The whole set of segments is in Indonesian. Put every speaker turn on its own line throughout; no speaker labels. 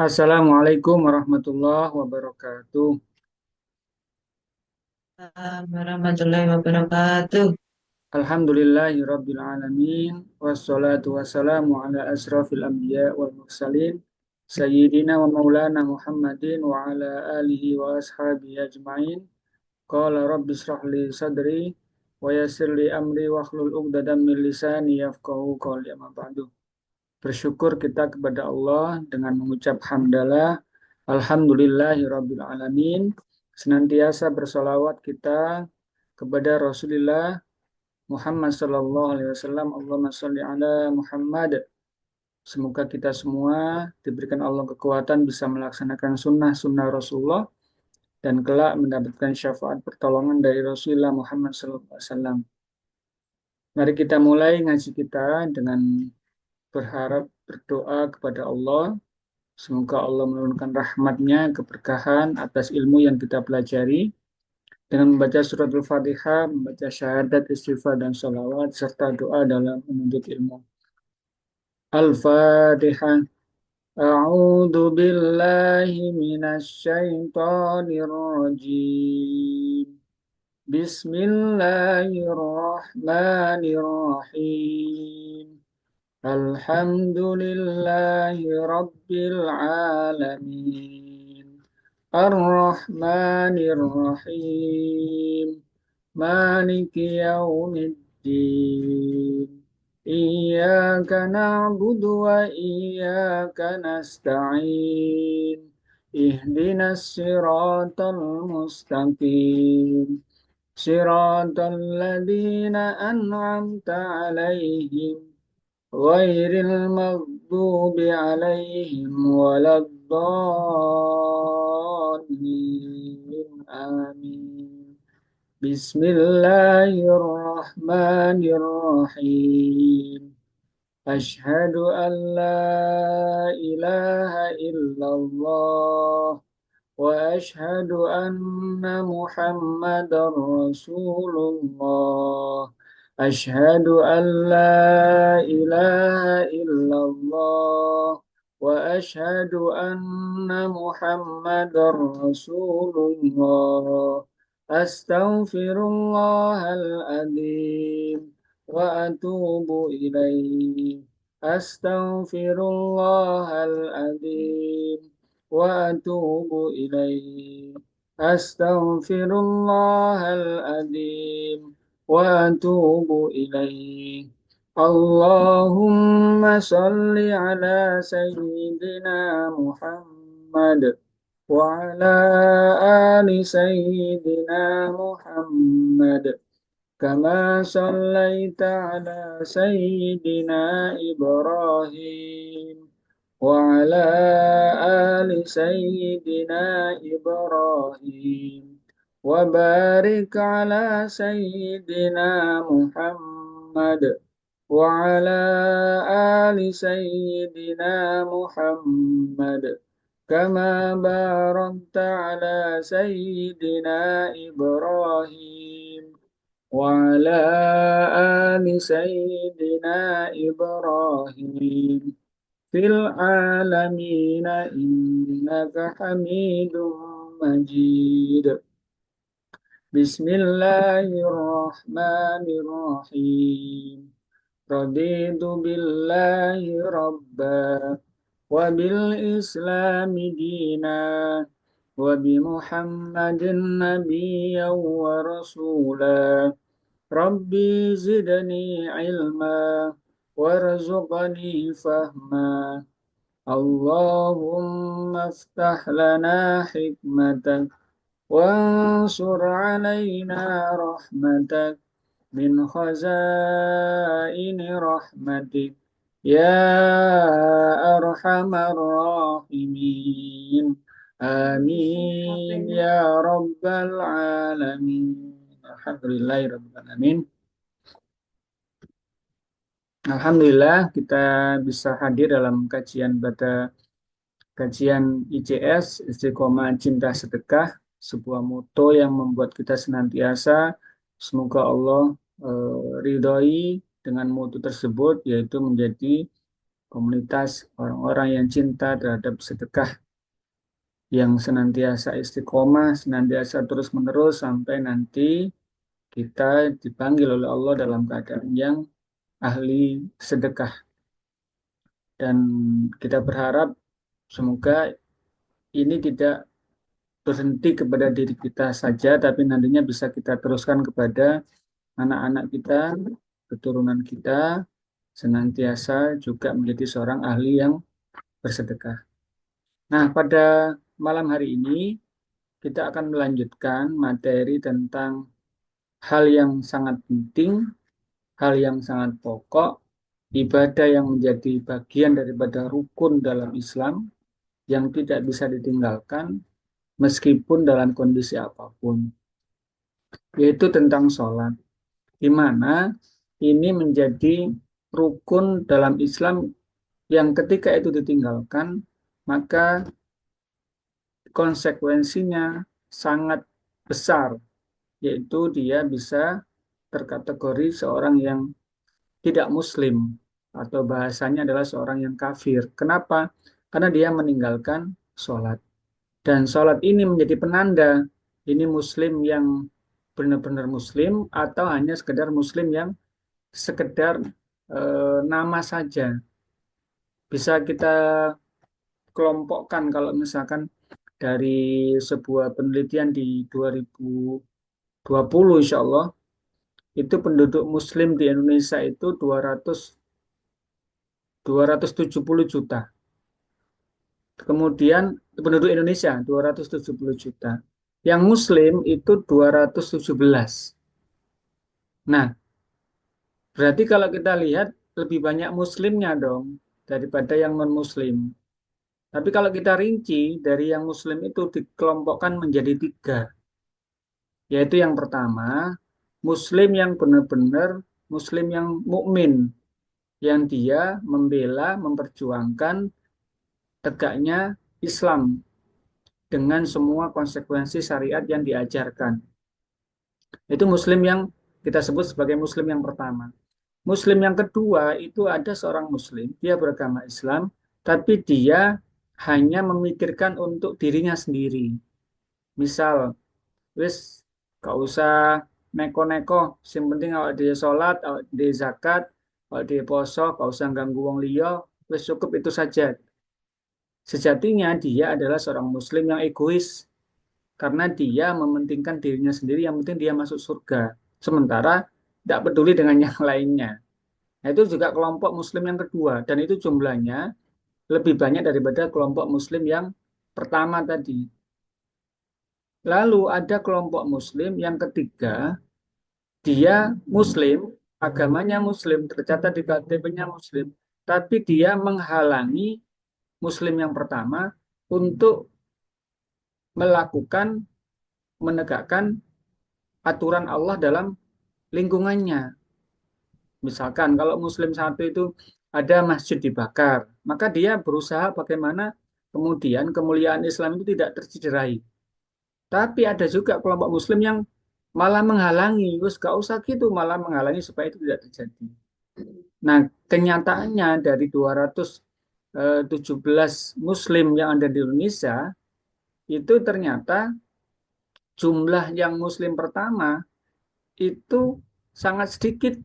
Assalamualaikum warahmatullahi wabarakatuh.
Warahmatullahi wabarakatuh.
Alhamdulillahirabbil alamin wassalatu wassalamu ala asrafil anbiya wal mursalin sayyidina wa maulana Muhammadin wa ala alihi wa ashabihi ajmain. Qala rabbi israh li sadri wa yassir li amri wahlul 'uqdatam min lisani yafqahu qawli, amma ba'du. Bersyukur kita kepada Allah dengan mengucap hamdalah. Alhamdulillahirabbil alamin. Senantiasa bersolawat kita kepada Rasulullah Muhammad sallallahu alaihi wasallam. Allahumma sholli ala Muhammad. Semoga kita semua diberikan Allah kekuatan bisa melaksanakan sunnah-sunnah Rasulullah dan kelak mendapatkan syafaat pertolongan dari Rasulullah Muhammad sallallahu alaihi wasallam. Mari kita mulai ngaji kita dengan berharap berdoa kepada Allah. Semoga Allah menurunkan rahmatnya, keberkahan atas ilmu yang kita pelajari dengan membaca surat Al-Fatihah, membaca syahadat, istighfar, dan sholawat, serta doa dalam menuntut ilmu. Al-Fatihah. A'udzu billahi minasy syaithanir rajim. Bismillahirrahmanirrahim. Alhamdulillahi rabbil alamin. Ar-Rahmanir Rahim. Maliki yaumiddin. Iyyaka na'budu wa iyyaka nasta'in. Ihdinas siratal mustaqim. Siratal ladzina an'amta 'alaihim ghairil maghdubi 'alaihim waladdallin. Amin. Bismillahirrahmanirrahim. Asyhadu an la ilaha illallah wa asyhadu anna Muhammadar Rasulullah. Asyhadu an la ilaha illallah wa asyhadu anna Muhammadar Rasulullah. Astaghfirullahal adzim wa atubu ilaih. Astaghfirullahal adzim wa atubu ilaih. Astaghfirullahal adzim wa atubu ilaih. Allahumma salli ala sayyidina Muhammad wa ala ali sayyidina Muhammad kama sallaita ala sayyidina Ibrahim wa ala ali sayyidina Ibrahim wa barik ala sayyidina Muhammad wa ala ali sayyidina Muhammad kama barakta ala sayyidina Ibrahim wa ala ali sayyidina Ibrahim fil alamin innaka Hamidum Majid. Bismillahirrahmanirrahim. Raditu billahi rabba wa bil islami dina wa bi Muhammadin nabiyyan wa rasula. Rabbi zidni ilma warzuqni fahma. Allahumma aftah lana hikmatak wansur alaina rahmatak min khazaini rahmatik ya arhamar rahimin. Amin ya rabbal alamin. Alhamdulillahi rabbil alamin. Alhamdulillah kita bisa hadir dalam kajian ICS Istiqomah Cinta Sedekah, sebuah moto yang membuat kita senantiasa semoga Allah ridhoi dengan moto tersebut, yaitu menjadi komunitas orang-orang yang cinta terhadap sedekah, yang senantiasa istiqomah, senantiasa terus-menerus sampai nanti kita dipanggil oleh Allah dalam keadaan yang ahli sedekah. Dan kita berharap semoga ini tidak berhenti kepada diri kita saja, tapi nantinya bisa kita teruskan kepada anak-anak kita, keturunan kita, senantiasa juga menjadi seorang ahli yang bersedekah. Nah, pada malam hari ini kita akan melanjutkan materi tentang hal yang sangat penting, hal yang sangat pokok, ibadah yang menjadi bagian daripada rukun dalam Islam yang tidak bisa ditinggalkan meskipun dalam kondisi apapun, yaitu tentang sholat, di mana ini menjadi rukun dalam Islam yang ketika itu ditinggalkan, maka konsekuensinya sangat besar, yaitu dia bisa terkategori seorang yang tidak muslim, atau bahasanya adalah seorang yang kafir. Kenapa? Karena dia meninggalkan sholat. Dan sholat ini menjadi penanda ini muslim yang benar-benar muslim atau hanya sekedar muslim yang sekedar nama saja. Bisa kita kelompokkan kalau misalkan dari sebuah penelitian di 2020 insya Allah, itu penduduk muslim di Indonesia itu 270 juta. Kemudian penduduk Indonesia 270 juta. Yang muslim itu 217. Nah, berarti kalau kita lihat lebih banyak muslimnya dong daripada yang non-muslim. Tapi kalau kita rinci, dari yang muslim itu dikelompokkan menjadi tiga. Yaitu yang pertama, muslim yang benar-benar muslim yang mukmin, yang dia membela, memperjuangkan tegaknya Islam dengan semua konsekuensi syariat yang diajarkan. Itu muslim yang kita sebut sebagai muslim yang pertama. Muslim yang kedua itu ada seorang muslim, dia beragama Islam, tapi dia hanya memikirkan untuk dirinya sendiri. Misal, wis gak usah neko-neko, yang penting awak dia sholat, awak dia zakat, awak dia poso, gak usah ganggu wong liya, wis cukup itu saja. Sejatinya dia adalah seorang muslim yang egois, karena dia mementingkan dirinya sendiri, yang penting dia masuk surga. Sementara tidak peduli dengan yang lainnya. Nah, itu juga kelompok muslim yang kedua, dan itu jumlahnya lebih banyak daripada kelompok muslim yang pertama tadi. Lalu ada kelompok muslim yang ketiga, dia muslim, agamanya muslim, tercatat di KTP-nya muslim, tapi dia menghalangi muslim yang pertama untuk melakukan, menegakkan aturan Allah dalam lingkungannya. Misalkan kalau muslim satu itu ada masjid dibakar, maka dia berusaha bagaimana kemudian kemuliaan Islam itu tidak tercederai. Tapi ada juga kelompok muslim yang malah menghalangi, terus gak usah gitu, malah menghalangi supaya itu tidak terjadi. Nah, kenyataannya dari 217 muslim yang ada di Indonesia, itu ternyata jumlah yang muslim pertama itu sangat sedikit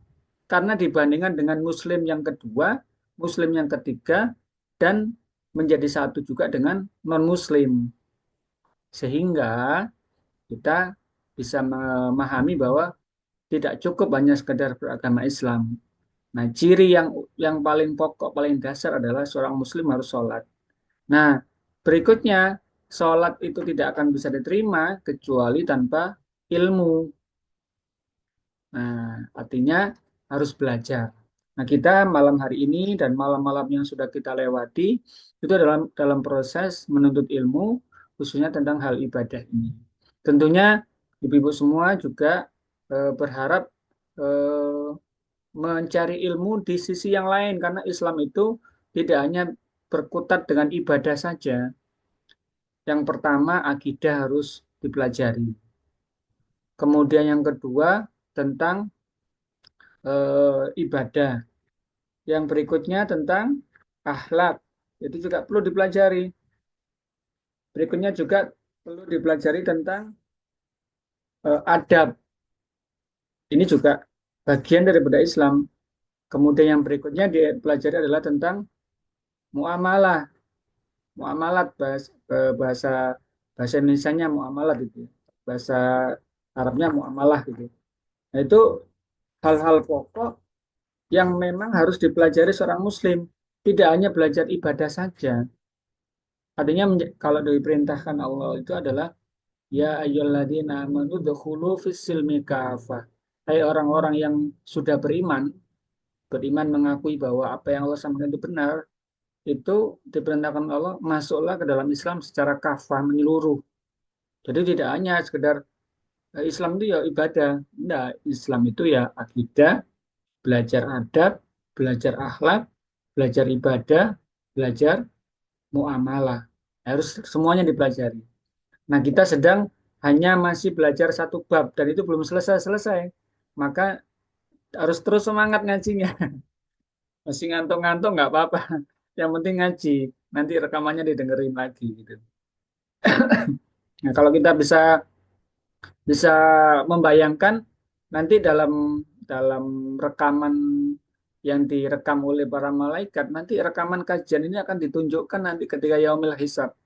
karena dibandingkan dengan muslim yang kedua, muslim yang ketiga, dan menjadi satu juga dengan non-muslim. Sehingga kita bisa memahami bahwa tidak cukup hanya sekedar beragama Islam. Nah, ciri yang paling pokok, paling dasar adalah seorang muslim harus sholat. Nah, berikutnya, sholat itu tidak akan bisa diterima kecuali tanpa ilmu. Nah, artinya harus belajar. Nah, kita malam hari ini dan malam-malam yang sudah kita lewati itu dalam proses menuntut ilmu, khususnya tentang hal ibadah ini. Tentunya ibu-ibu semua juga berharap eh, mencari ilmu di sisi yang lain, karena Islam itu tidak hanya berkutat dengan ibadah saja. Yang pertama, akidah harus dipelajari. Kemudian yang kedua, tentang ibadah. Yang berikutnya tentang akhlak, itu juga perlu dipelajari. Berikutnya juga perlu dipelajari tentang adab. Ini juga bagian daripada Islam. Kemudian yang berikutnya dipelajari adalah tentang muamalah, muamalat bahasa bahasa Indonesianya muamalat itu. Bahasa Arabnya muamalah gitu. Nah, itu hal-hal pokok yang memang harus dipelajari seorang muslim. Tidak hanya belajar ibadah saja. Artinya kalau diperintahkan Allah itu adalah ya ayyuhalladzina amanu dkhulu fis silmi kafah. Hai orang-orang yang sudah beriman, beriman mengakui bahwa apa yang Allah sampaikan itu benar, itu diperintahkan Allah masuklah ke dalam Islam secara kafah menyeluruh. Jadi tidak hanya sekedar Islam itu ya ibadah. Enggak, Islam itu ya akidah, belajar adab, belajar akhlak, belajar ibadah, belajar muamalah. Harus semuanya dipelajari. Nah, kita sedang hanya masih belajar satu bab dan itu belum selesai-selesai. Maka harus terus semangat ngajinya. Masih ngantuk-ngantuk nggak apa-apa. Yang penting ngaji. Nanti rekamannya didengerin lagi gitu. Nah, kalau kita bisa bisa membayangkan nanti dalam dalam rekaman yang direkam oleh para malaikat, nanti rekaman kajian ini akan ditunjukkan nanti ketika yaumil hisab.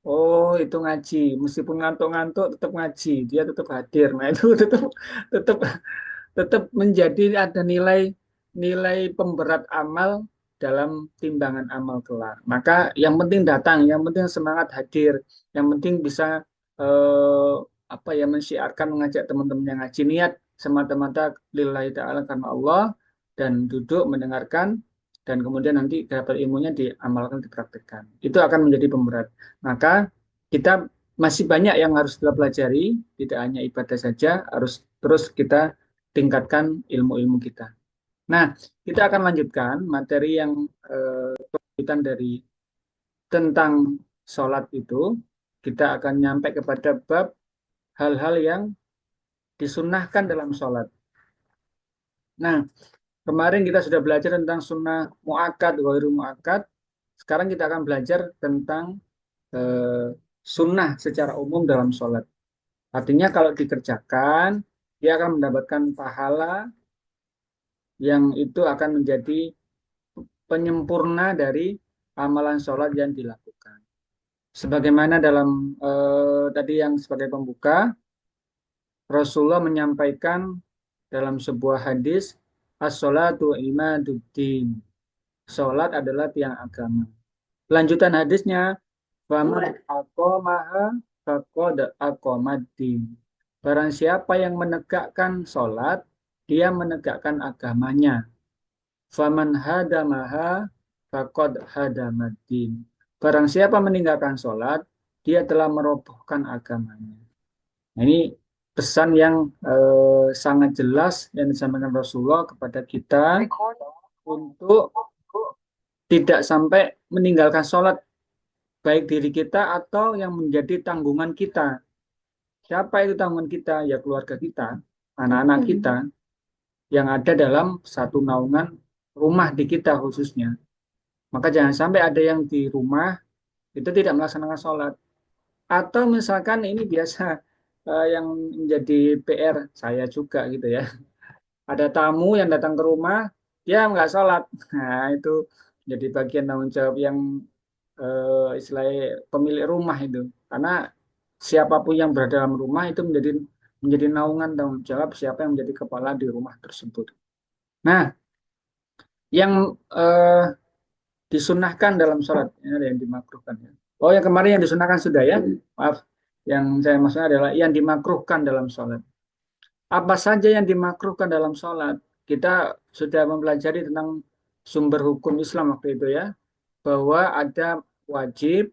Oh, itu ngaji. Meskipun ngantuk-ngantuk tetap ngaji, dia tetap hadir. Nah, itu tetap tetap menjadi ada nilai nilai pemberat amal dalam timbangan amal kelak. Maka yang penting datang, yang penting semangat hadir, yang penting bisa eh, apa ya mensyiarkan mengajak teman-teman yang ngaji niat semata-mata lillahi ta'ala karena Allah dan duduk mendengarkan dan kemudian nanti dapat ilmunya diamalkan dipraktikkan. Itu akan menjadi pemberat. Maka kita masih banyak yang harus kita pelajari, tidak hanya ibadah saja, harus terus kita tingkatkan ilmu-ilmu kita. Nah, kita akan lanjutkan materi yang lanjutan dari tentang sholat itu. Kita akan nyampe kepada bab hal-hal yang disunnahkan dalam sholat. Nah, kemarin kita sudah belajar tentang sunnah muakkad, ghairu muakkad. Sekarang kita akan belajar tentang eh, sunnah secara umum dalam sholat. Artinya kalau dikerjakan, dia akan mendapatkan pahala yang itu akan menjadi penyempurna dari amalan sholat yang dilakukan. Sebagaimana dalam tadi yang sebagai pembuka, Rasulullah menyampaikan dalam sebuah hadis, as-sholatu imaduddin. Sholat adalah tiang agama. Lanjutan hadisnya, faman aqamaha faqad aqamaddin. Barang siapa yang menegakkan sholat, dia menegakkan agamanya. Faman hadamaha faqad hadamaddin. Barang siapa meninggalkan sholat, dia telah merobohkan agamanya. Nah, ini pesan yang sangat jelas yang disampaikan Rasulullah kepada kita untuk tidak sampai meninggalkan sholat baik diri kita atau yang menjadi tanggungan kita. Siapa itu tanggungan kita? Ya keluarga kita, anak-anak kita yang ada dalam satu naungan rumah di kita khususnya. Maka jangan sampai ada yang di rumah itu tidak melaksanakan sholat. Atau misalkan ini biasa yang menjadi PR saya juga gitu ya. Ada tamu yang datang ke rumah, dia nggak sholat. Nah itu jadi bagian tanggung jawab yang istilahnya pemilik rumah itu. Karena siapapun yang berada dalam rumah itu menjadi naungan tanggung jawab siapa yang menjadi kepala di rumah tersebut. Nah, yang disunahkan dalam sholat, ini ada yang dimakruhkan ya. Oh, yang kemarin yang disunahkan sudah ya, maaf. Yang saya maksudnya adalah yang dimakruhkan dalam sholat. Apa saja yang dimakruhkan dalam sholat? Kita sudah mempelajari tentang sumber hukum Islam waktu itu ya, bahwa ada wajib,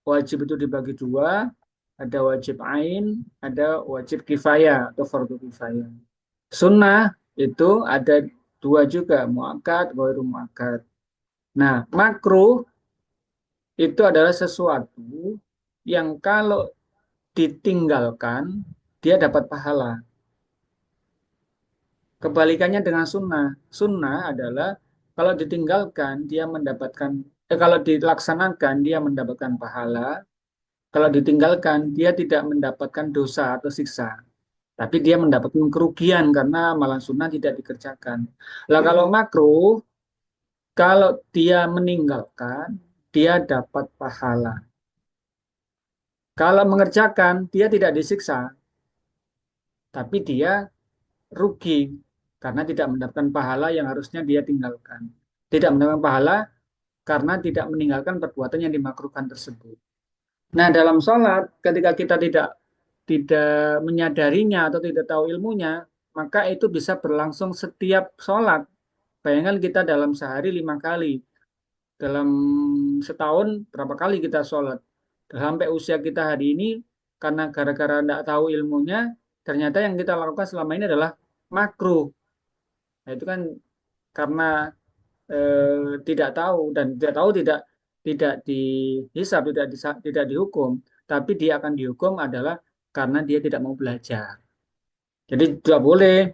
wajib itu dibagi dua, ada wajib ain, ada wajib kifayah atau fardu kifayah. Sunnah itu ada dua juga, muakkad, ghairu muakkad. Nah, makruh itu adalah sesuatu yang kalau ditinggalkan dia dapat pahala. Kebalikannya dengan sunnah. Sunnah adalah kalau ditinggalkan dia mendapatkan Kalau dilaksanakan dia mendapatkan pahala, kalau ditinggalkan dia tidak mendapatkan dosa atau siksa. Tapi dia mendapatkan kerugian karena amalan sunnah tidak dikerjakan. Lah kalau makruh, kalau dia meninggalkan, dia dapat pahala. Kalau mengerjakan, dia tidak disiksa, tapi dia rugi karena tidak mendapatkan pahala yang harusnya dia tinggalkan. Tidak mendapatkan pahala karena tidak meninggalkan perbuatan yang dimakruhkan tersebut. Nah, dalam sholat, ketika kita tidak menyadarinya atau tidak tahu ilmunya, maka itu bisa berlangsung setiap sholat. Bayangkan kita dalam sehari 5 kali, dalam setahun berapa kali kita sholat. Sampai usia kita hari ini, karena gara-gara tidak tahu ilmunya, ternyata yang kita lakukan selama ini adalah makruh. Nah, itu kan karena tidak tahu dan tidak tahu tidak dihisab, tidak dihukum, tapi dia akan dihukum adalah karena dia tidak mau belajar. Jadi tidak boleh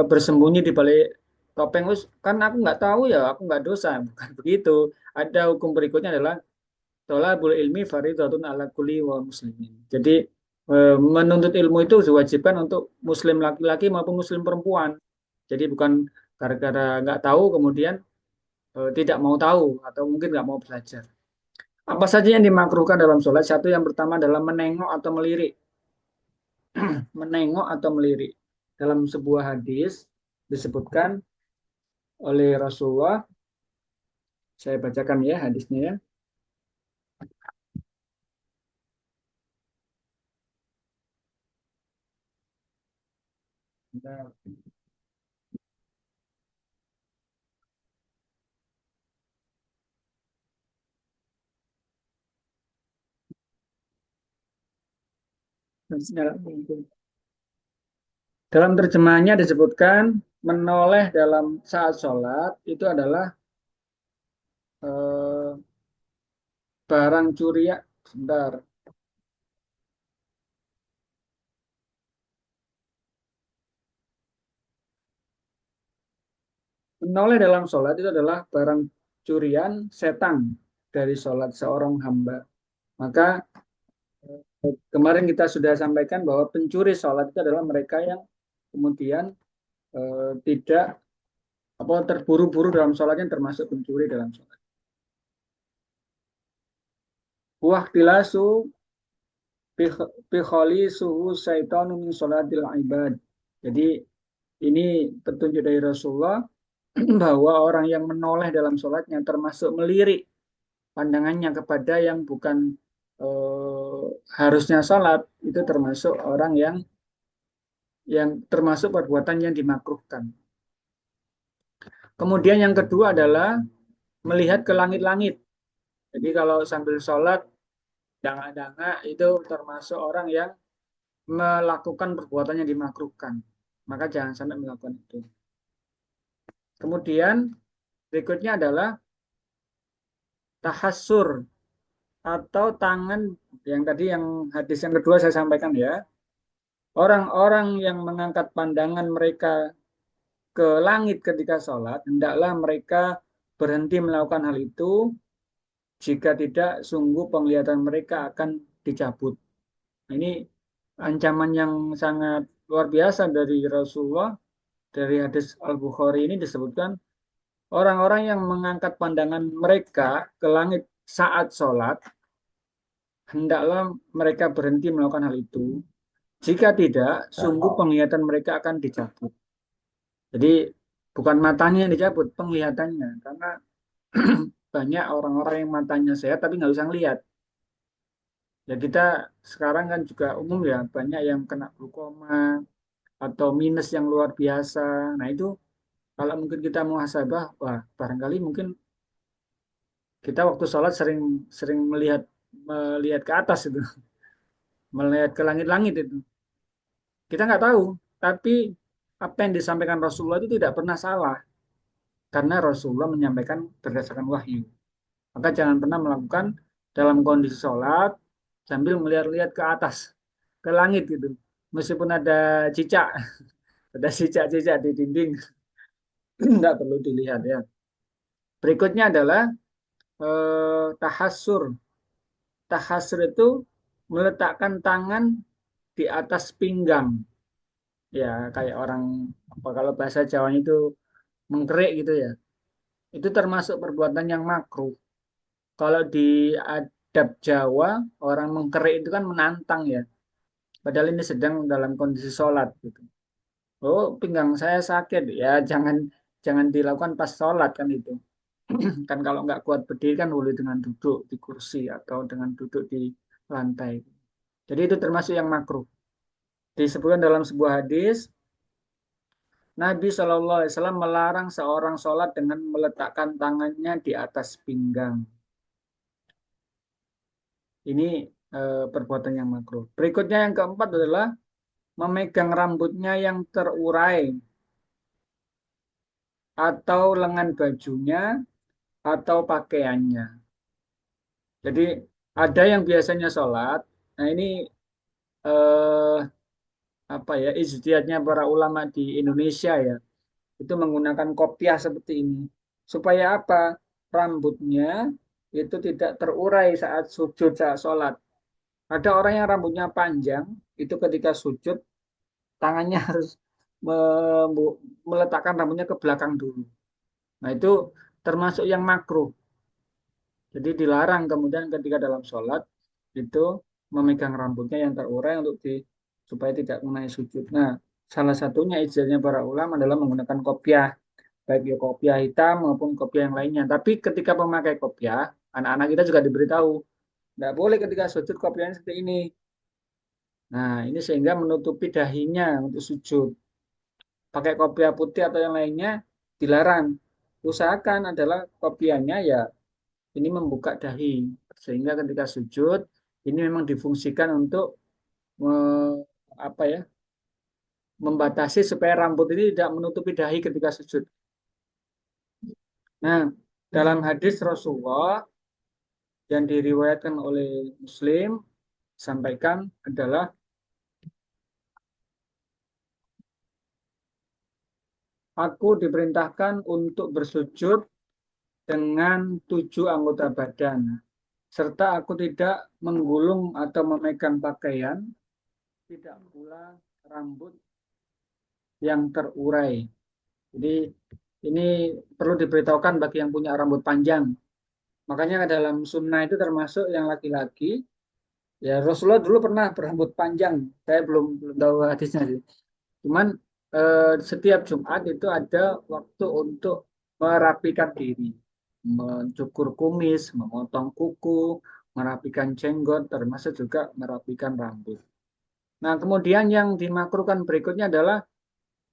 bersembunyi di balik topeng. "Us, kan aku nggak tahu ya, aku nggak dosa." Bukan begitu. Ada hukum berikutnya adalah thalabul ilmi fardhatun ala kulli wa muslimin. Jadi menuntut ilmu itu diwajibkan untuk muslim laki-laki maupun muslim perempuan. Jadi bukan gara-gara nggak tahu kemudian tidak mau tahu atau mungkin nggak mau belajar. Apa saja yang dimakruhkan dalam sholat? Satu, yang pertama adalah menengok atau melirik. Menengok atau melirik. Dalam sebuah hadis disebutkan oleh Rasulullah, saya bacakan ya hadisnya ya. Dalam terjemahannya disebutkan menoleh dalam saat sholat itu adalah eh, barang curian. Sebentar. Menoleh dalam sholat itu adalah barang curian setan dari sholat seorang hamba. Maka kemarin kita sudah sampaikan bahwa pencuri sholat itu adalah mereka yang kemudian tidak apa terburu-buru dalam sholatnya, termasuk pencuri dalam sholat. Buah tilasu pikholi suhu syaitanu min sholatil ibad. Jadi ini petunjuk dari Rasulullah bahwa orang yang menoleh dalam sholatnya termasuk melirik pandangannya kepada yang bukan harusnya sholat, itu termasuk orang yang termasuk perbuatan yang dimakruhkan. Kemudian yang kedua adalah melihat ke langit-langit. Jadi kalau sambil sholat, dangak-dangak itu termasuk orang yang melakukan perbuatan yang dimakruhkan. Maka jangan sampai melakukan itu. Kemudian berikutnya adalah tahassur atau tangan, yang tadi yang hadis yang kedua saya sampaikan ya. Orang-orang yang mengangkat pandangan mereka ke langit ketika sholat, hendaklah mereka berhenti melakukan hal itu. Jika tidak, sungguh penglihatan mereka akan dicabut. Ini ancaman yang sangat luar biasa dari Rasulullah. Dari hadis Al-Bukhari ini disebutkan, orang-orang yang mengangkat pandangan mereka ke langit saat sholat, hendaklah mereka berhenti melakukan hal itu. Jika tidak, sungguh penglihatan mereka akan dicabut. Jadi bukan matanya yang dicabut, penglihatannya. Karena banyak orang-orang yang matanya sehat tapi nggak bisa ngelihat. Ya kita sekarang kan juga umum ya, banyak yang kena glaukoma atau minus yang luar biasa. Nah itu kalau mungkin kita muhasabah, wah barangkali mungkin kita waktu sholat sering sering melihat melihat ke atas itu, melihat ke langit-langit itu. Kita nggak tahu, tapi apa yang disampaikan Rasulullah itu tidak pernah salah karena Rasulullah menyampaikan berdasarkan wahyu. Maka jangan pernah melakukan dalam kondisi sholat sambil melihat-lihat ke atas, ke langit gitu. Meskipun ada cicak, ada cicak-cicak di dinding, tidak perlu dilihat ya. Berikutnya adalah tahassur. Tahassur itu meletakkan tangan di atas pinggang. Ya, kayak orang apa kalau bahasa Jawanya itu mengkerik gitu ya. Itu termasuk perbuatan yang makruh. Kalau di adab Jawa, orang mengkerik itu kan menantang ya. Padahal ini sedang dalam kondisi sholat gitu. Oh, pinggang saya sakit. Ya, jangan jangan dilakukan pas sholat kan itu. Kan kalau nggak kuat berdiri kan boleh dengan duduk di kursi atau dengan duduk di lantai. Jadi itu termasuk yang makruh. Disebutkan dalam sebuah hadis, Nabi SAW melarang seorang sholat dengan meletakkan tangannya di atas pinggang. Ini perbuatan yang makruh. Berikutnya yang keempat adalah memegang rambutnya yang terurai atau lengan bajunya atau pakaiannya. Jadi ada yang biasanya sholat. Nah ini eh, apa ya ijtihadnya para ulama di Indonesia ya. Itu menggunakan kopiah seperti ini. Supaya apa? Rambutnya itu tidak terurai saat sujud, saat sholat. Ada orang yang rambutnya panjang, itu ketika sujud, tangannya harus meletakkan rambutnya ke belakang dulu. Nah itu termasuk yang makruh. Jadi dilarang kemudian ketika dalam sholat, itu memegang rambutnya yang terurai untuk supaya tidak mengenai sujud. Nah, salah satunya ijazahnya para ulama adalah menggunakan kopiah baik ya kopiah hitam maupun kopiah yang lainnya. Tapi ketika memakai kopiah, anak-anak kita juga diberitahu, tidak boleh ketika sujud kopiahnya seperti ini. Nah, ini sehingga menutupi dahinya untuk sujud. Pakai kopiah putih atau yang lainnya dilarang. Usahakan adalah kopiahnya ya ini membuka dahi. Sehingga ketika sujud, ini memang difungsikan untuk apa ya membatasi supaya rambut ini tidak menutupi dahi ketika sujud. Nah, dalam hadis Rasulullah yang diriwayatkan oleh Muslim sampaikan adalah aku diperintahkan untuk bersujud dengan 7 anggota badan serta aku tidak menggulung atau memegang pakaian, tidak pula rambut yang terurai. Jadi ini perlu diberitahukan bagi yang punya rambut panjang. Makanya dalam sunnah itu termasuk yang laki-laki. Ya Rasulullah dulu pernah berambut panjang. Saya belum tahu hadisnya sih. Cuman setiap Jumat itu ada waktu untuk merapikan diri, mencukur kumis, memotong kuku, merapikan jenggot, termasuk juga merapikan rambut. Nah, kemudian yang dimakruhkan berikutnya adalah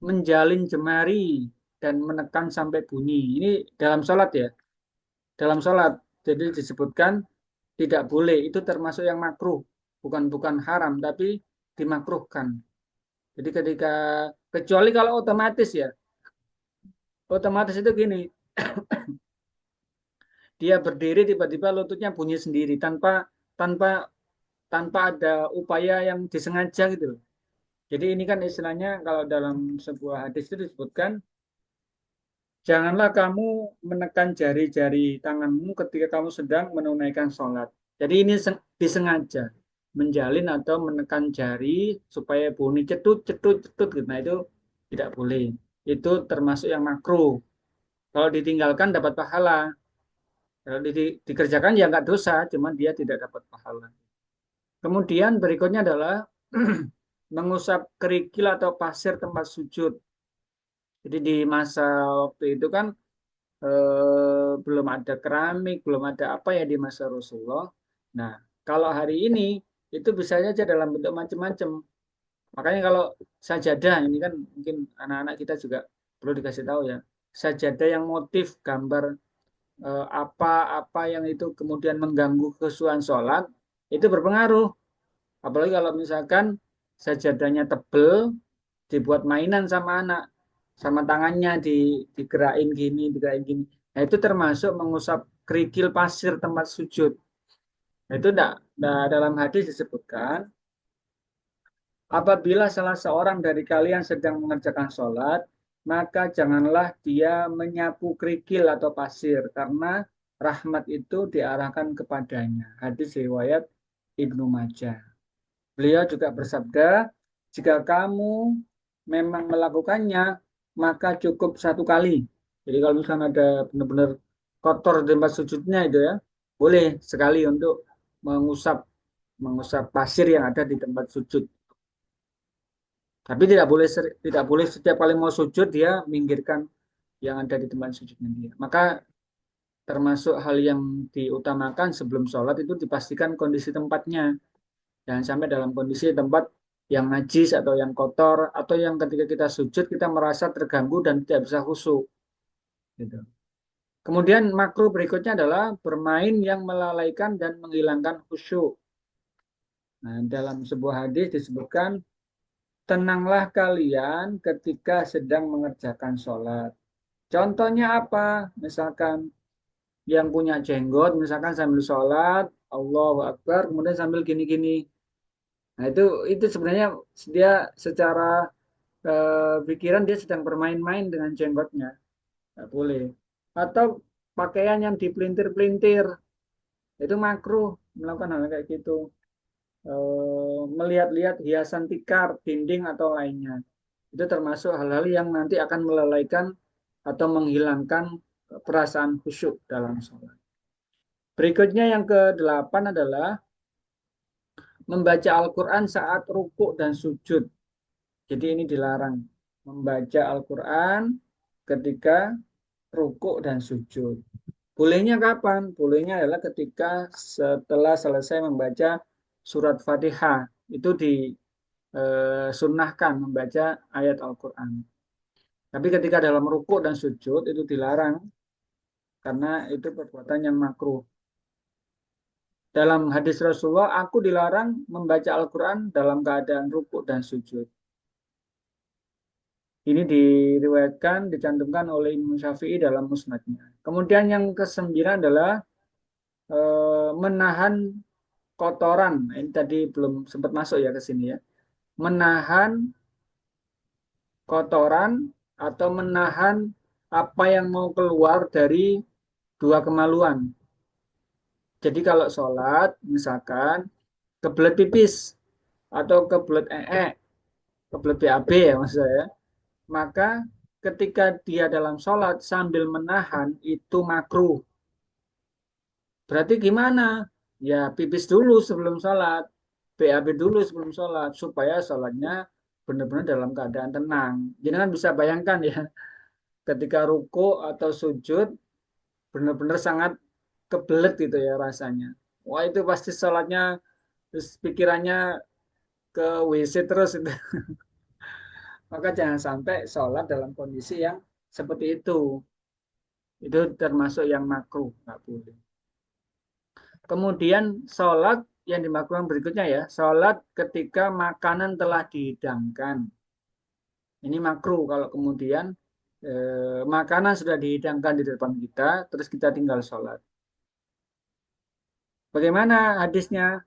menjalin jemari dan menekan sampai bunyi. Ini dalam sholat ya, dalam sholat. Jadi disebutkan tidak boleh, itu termasuk yang makruh, bukan haram, tapi dimakruhkan. Jadi ketika kecuali kalau otomatis ya, otomatis itu gini, dia berdiri tiba-tiba lututnya bunyi sendiri tanpa tanpa tanpa ada upaya yang disengaja gitu loh. Jadi ini kan istilahnya kalau dalam sebuah hadis itu disebutkan janganlah kamu menekan jari-jari tanganmu ketika kamu sedang menunaikan sholat. Jadi ini disengaja menjalin atau menekan jari supaya bunyi cetut cetut cetut gitu. Nah itu tidak boleh. Itu termasuk yang makruh. Kalau ditinggalkan dapat pahala. Kalau dikerjakan ya nggak dosa, cuman dia tidak dapat pahala. Kemudian berikutnya adalah mengusap kerikil atau pasir tempat sujud. Jadi di masa waktu itu kan belum ada keramik, belum ada apa ya di masa Rasulullah. Nah, kalau hari ini itu bisa saja dalam bentuk macam-macam. Makanya kalau sajadah ini kan mungkin anak-anak kita juga perlu dikasih tahu ya. Sajadah yang motif gambar apa-apa yang itu kemudian mengganggu kesuaan sholat itu berpengaruh. Apalagi kalau misalkan sajadahnya tebel dibuat mainan sama anak, sama tangannya digerakin gini, digerakin gini. Nah, itu termasuk mengusap kerikil pasir tempat sujud. Nah, itu enggak, dalam hadis disebutkan apabila salah seorang dari kalian sedang mengerjakan sholat, maka janganlah dia menyapu kerikil atau pasir, karena rahmat itu diarahkan kepadanya. Hadis riwayat Ibnu Majah. Beliau juga bersabda, jika kamu memang melakukannya, maka cukup satu kali. Jadi kalau misalnya ada benar-benar kotor di tempat sujudnya itu ya, boleh sekali untuk mengusap mengusap pasir yang ada di tempat sujud. Tapi tidak boleh setiap kali mau sujud dia minggirkan yang ada di tempat sujudnya dia. Maka termasuk hal yang diutamakan sebelum sholat itu dipastikan kondisi tempatnya. Jangan sampai dalam kondisi tempat yang najis atau yang kotor atau yang ketika kita sujud kita merasa terganggu dan tidak bisa khusyuk. Gitu. Kemudian makruh berikutnya adalah bermain yang melalaikan dan menghilangkan khusyuk. Nah, dalam sebuah hadis disebutkan, tenanglah kalian ketika sedang mengerjakan sholat. Contohnya apa? Misalkan yang punya jenggot, misalkan sambil sholat, Allahu Akbar, kemudian sambil gini-gini. Nah, itu sebenarnya dia secara pikiran dia sedang bermain-main dengan jenggotnya. Nggak boleh. Atau pakaian yang dipelintir-pelintir, itu makruh melakukan hal kayak gitu. Melihat-lihat hiasan tikar, dinding atau lainnya. Itu termasuk hal-hal yang nanti akan melalaikan atau menghilangkan perasaan khusyuk dalam sholat. Berikutnya yang ke-8 adalah membaca Al-Quran saat rukuk dan sujud. Jadi ini dilarang membaca Al-Quran ketika rukuk dan sujud. Bolehnya kapan? Bolehnya adalah ketika setelah selesai membaca surat Fatihah. Itu disunnahkan membaca ayat Al-Quran. Tapi ketika dalam rukuk dan sujud itu dilarang karena itu perbuatan yang makruh. Dalam hadis Rasulullah, aku dilarang membaca Al-Quran dalam keadaan rukuk dan sujud. Ini diriwayatkan, dicantumkan oleh Imam Syafi'i dalam musnadnya. Kemudian yang kesembilan adalah menahan kotoran. Ini tadi belum sempat masuk ya ke sini ya. Menahan kotoran atau menahan apa yang mau keluar dari dua kemaluan. Jadi kalau sholat, misalkan kebelet pipis atau kebelet kebelet BAB ya maksud saya, maka ketika dia dalam sholat sambil menahan itu makruh. Berarti gimana? Ya pipis dulu sebelum sholat, BAB dulu sebelum sholat, supaya sholatnya benar-benar dalam keadaan tenang. Jadi kan bisa bayangkan ya, ketika ruku atau sujud, benar-benar sangat kebelet gitu ya rasanya. Wah itu pasti sholatnya, terus pikirannya ke WC terus itu. Maka jangan sampai sholat dalam kondisi yang seperti itu. Itu termasuk yang makruh, nggak boleh. Kemudian sholat yang dimakruhkan berikutnya ya, sholat ketika makanan telah dihidangkan. Ini makruh kalau kemudian makanan sudah dihidangkan di depan kita, terus kita tinggal sholat. Bagaimana hadisnya?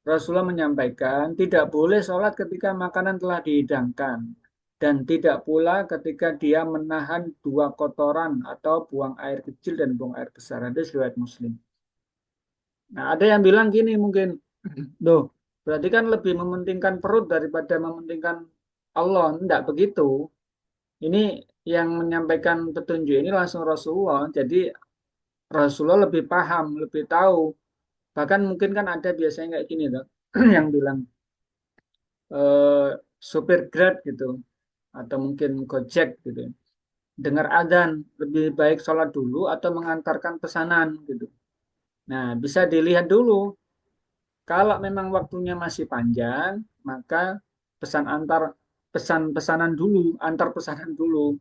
Rasulullah menyampaikan, tidak boleh sholat ketika makanan telah dihidangkan. Dan tidak pula ketika dia menahan dua kotoran atau buang air kecil dan buang air besar. Hadis riwayat Muslim. Nah, ada yang bilang gini mungkin, Duh, berarti kan lebih mementingkan perut daripada mementingkan Allah. Tidak begitu. Ini yang menyampaikan petunjuk ini langsung Rasulullah. Jadi Rasulullah lebih paham, lebih tahu. Bahkan mungkin kan ada biasanya kayak gini tuh, yang bilang eh, supir Grab gitu, atau mungkin Gojek gitu. Dengar adzan, lebih baik sholat dulu atau mengantarkan pesanan gitu. Nah, bisa dilihat dulu. Kalau memang waktunya masih panjang, maka pesan pesanan dulu, antar pesanan dulu.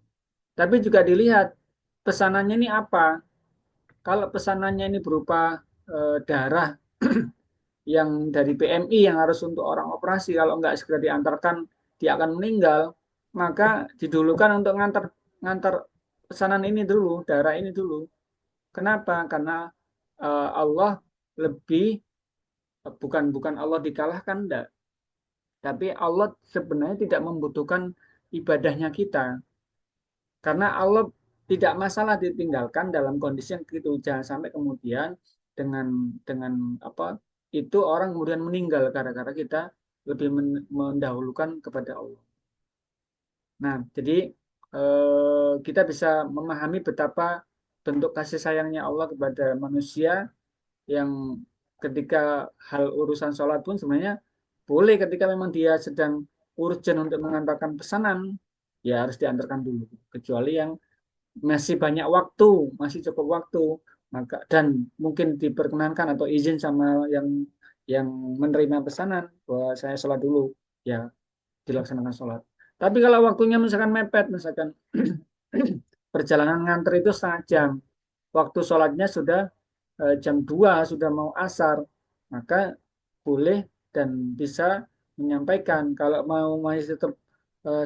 Tapi juga dilihat pesanannya ini apa. Kalau pesanannya ini berupa darah yang dari PMI yang harus untuk orang operasi, kalau nggak segera diantarkan dia akan meninggal, maka didulukan untuk ngantar pesanan ini dulu, darah ini dulu. Kenapa? Karena Allah lebih bukan bukan Allah dikalahkan enggak, tapi Allah sebenarnya tidak membutuhkan ibadahnya kita. Karena Allah tidak masalah ditinggalkan dalam kondisi yang gitu. Jangan sampai kemudian dengan apa itu orang kemudian meninggal gara-gara kita lebih mendahulukan kepada Allah. Nah, jadi kita bisa memahami betapa bentuk kasih sayangnya Allah kepada manusia yang ketika hal urusan sholat pun sebenarnya boleh ketika memang dia sedang urgent untuk mengantarkan pesanan, ya harus diantarkan dulu. Kecuali yang masih banyak waktu, masih cukup waktu, maka dan mungkin diperkenankan atau izin sama yang menerima pesanan bahwa saya sholat dulu, ya dilaksanakan sholat. Tapi kalau waktunya misalkan mepet, misalkan perjalanan nganter itu setengah jam, waktu sholatnya sudah jam 2 sudah mau asar, maka boleh dan bisa menyampaikan kalau mau masih tetap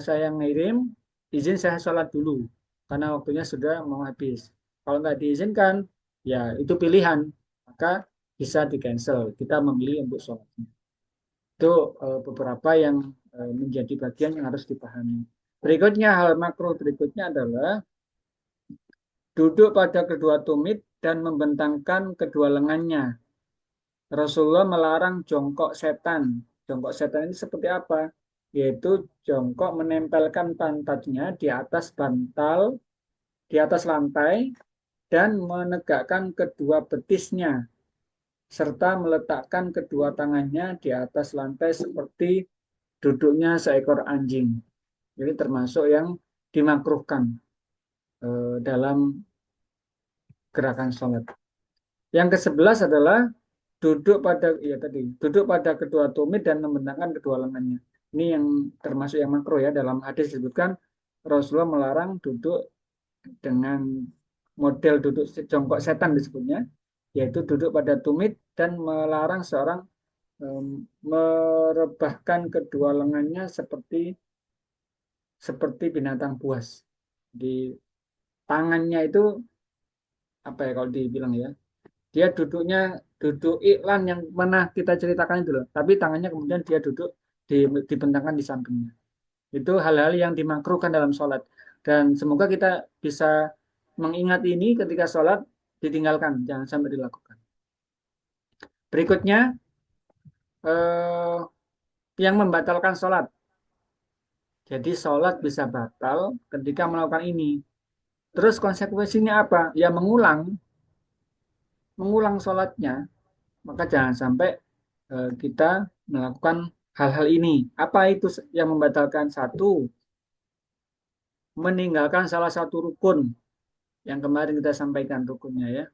saya ngirim, izin saya sholat dulu karena waktunya sudah mau habis. Kalau nggak diizinkan, ya itu pilihan, maka bisa di cancel. Kita memilih untuk sholat. Itu beberapa yang menjadi bagian yang harus dipahami. Berikutnya, hal makro berikutnya adalah duduk pada kedua tumit dan membentangkan kedua lengannya. Rasulullah melarang jongkok setan. Jongkok setan ini seperti apa? Yaitu jongkok menempelkan pantatnya di atas bantal, di atas lantai, dan menegakkan kedua betisnya, serta meletakkan kedua tangannya di atas lantai seperti duduknya seekor anjing. Jadi termasuk yang dimakruhkan dalam gerakan sholat. Yang ke-11 adalah duduk pada kedua tumit dan membentangkan kedua lengannya. Ini yang termasuk yang makro ya. Dalam hadis disebutkan Rasulullah melarang duduk dengan model duduk jongkok setan disebutnya, yaitu duduk pada tumit dan melarang seorang merebahkan kedua lengannya seperti binatang buas. Di tangannya itu apa ya kalau dibilang ya, dia duduk iklan yang mana kita ceritakan itu loh, tapi tangannya kemudian dia duduk dibentangkan di sampingnya. Itu hal-hal yang dimakruhkan dalam sholat, dan semoga kita bisa mengingat ini ketika sholat, ditinggalkan, jangan sampai dilakukan. Berikutnya eh, yang membatalkan sholat. Jadi sholat bisa batal ketika melakukan ini. Terus konsekuensinya apa? Ya mengulang sholatnya. Maka jangan sampai kita melakukan hal-hal ini. Apa itu yang membatalkan? Satu, meninggalkan salah satu rukun yang kemarin kita sampaikan rukunnya ya.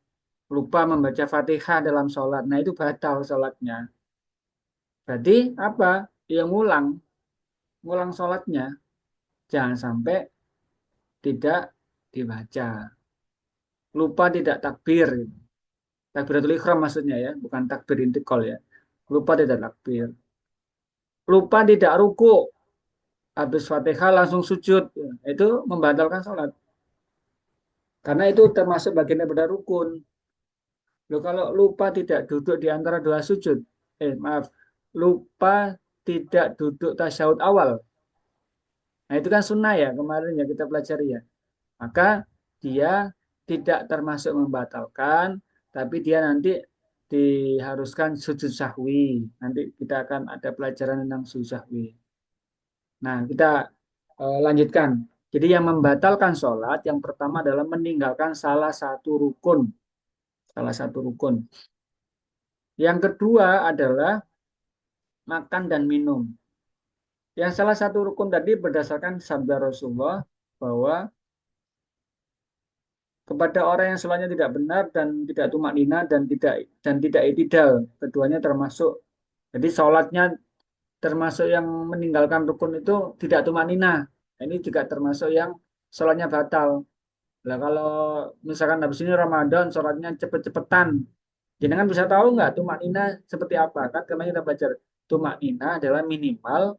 Lupa membaca Fatihah dalam sholat. Nah itu batal sholatnya. Berarti apa? Ya ngulang sholatnya. Jangan sampai tidak dibaca. Lupa tidak takbir. Takbiratul ikhram maksudnya ya, bukan takbir intikal ya. Lupa tidak takbir. Lupa tidak ruku, habis Fatihah langsung sujud. Itu membatalkan sholat. Karena itu termasuk bagian daripada rukun. Loh, kalau lupa tidak duduk di antara dua sujud, maaf, lupa tidak duduk tasyahud awal. Nah itu kan sunnah ya, kemarin ya kita pelajari ya. Maka dia tidak termasuk membatalkan, tapi dia nanti diharuskan sujud sahwi. Nanti kita akan ada pelajaran tentang sujud sahwi. Nah, kita lanjutkan. Jadi yang membatalkan sholat, yang pertama adalah meninggalkan salah satu rukun. Salah satu rukun. Yang kedua adalah makan dan minum. Yang salah satu rukun tadi berdasarkan sabda Rasulullah bahwa kepada orang yang sholatnya tidak benar dan tidak tumak nina dan tidak itidal, keduanya termasuk. Jadi sholatnya termasuk yang meninggalkan rukun itu tidak tumak nina. Ini juga termasuk yang sholatnya batal. Nah, kalau misalkan habis ini Ramadan, sholatnya cepet-cepetan, jenengan bisa tahu nggak tumak nina seperti apa? Kan kemarin kita belajar tumak nina adalah minimal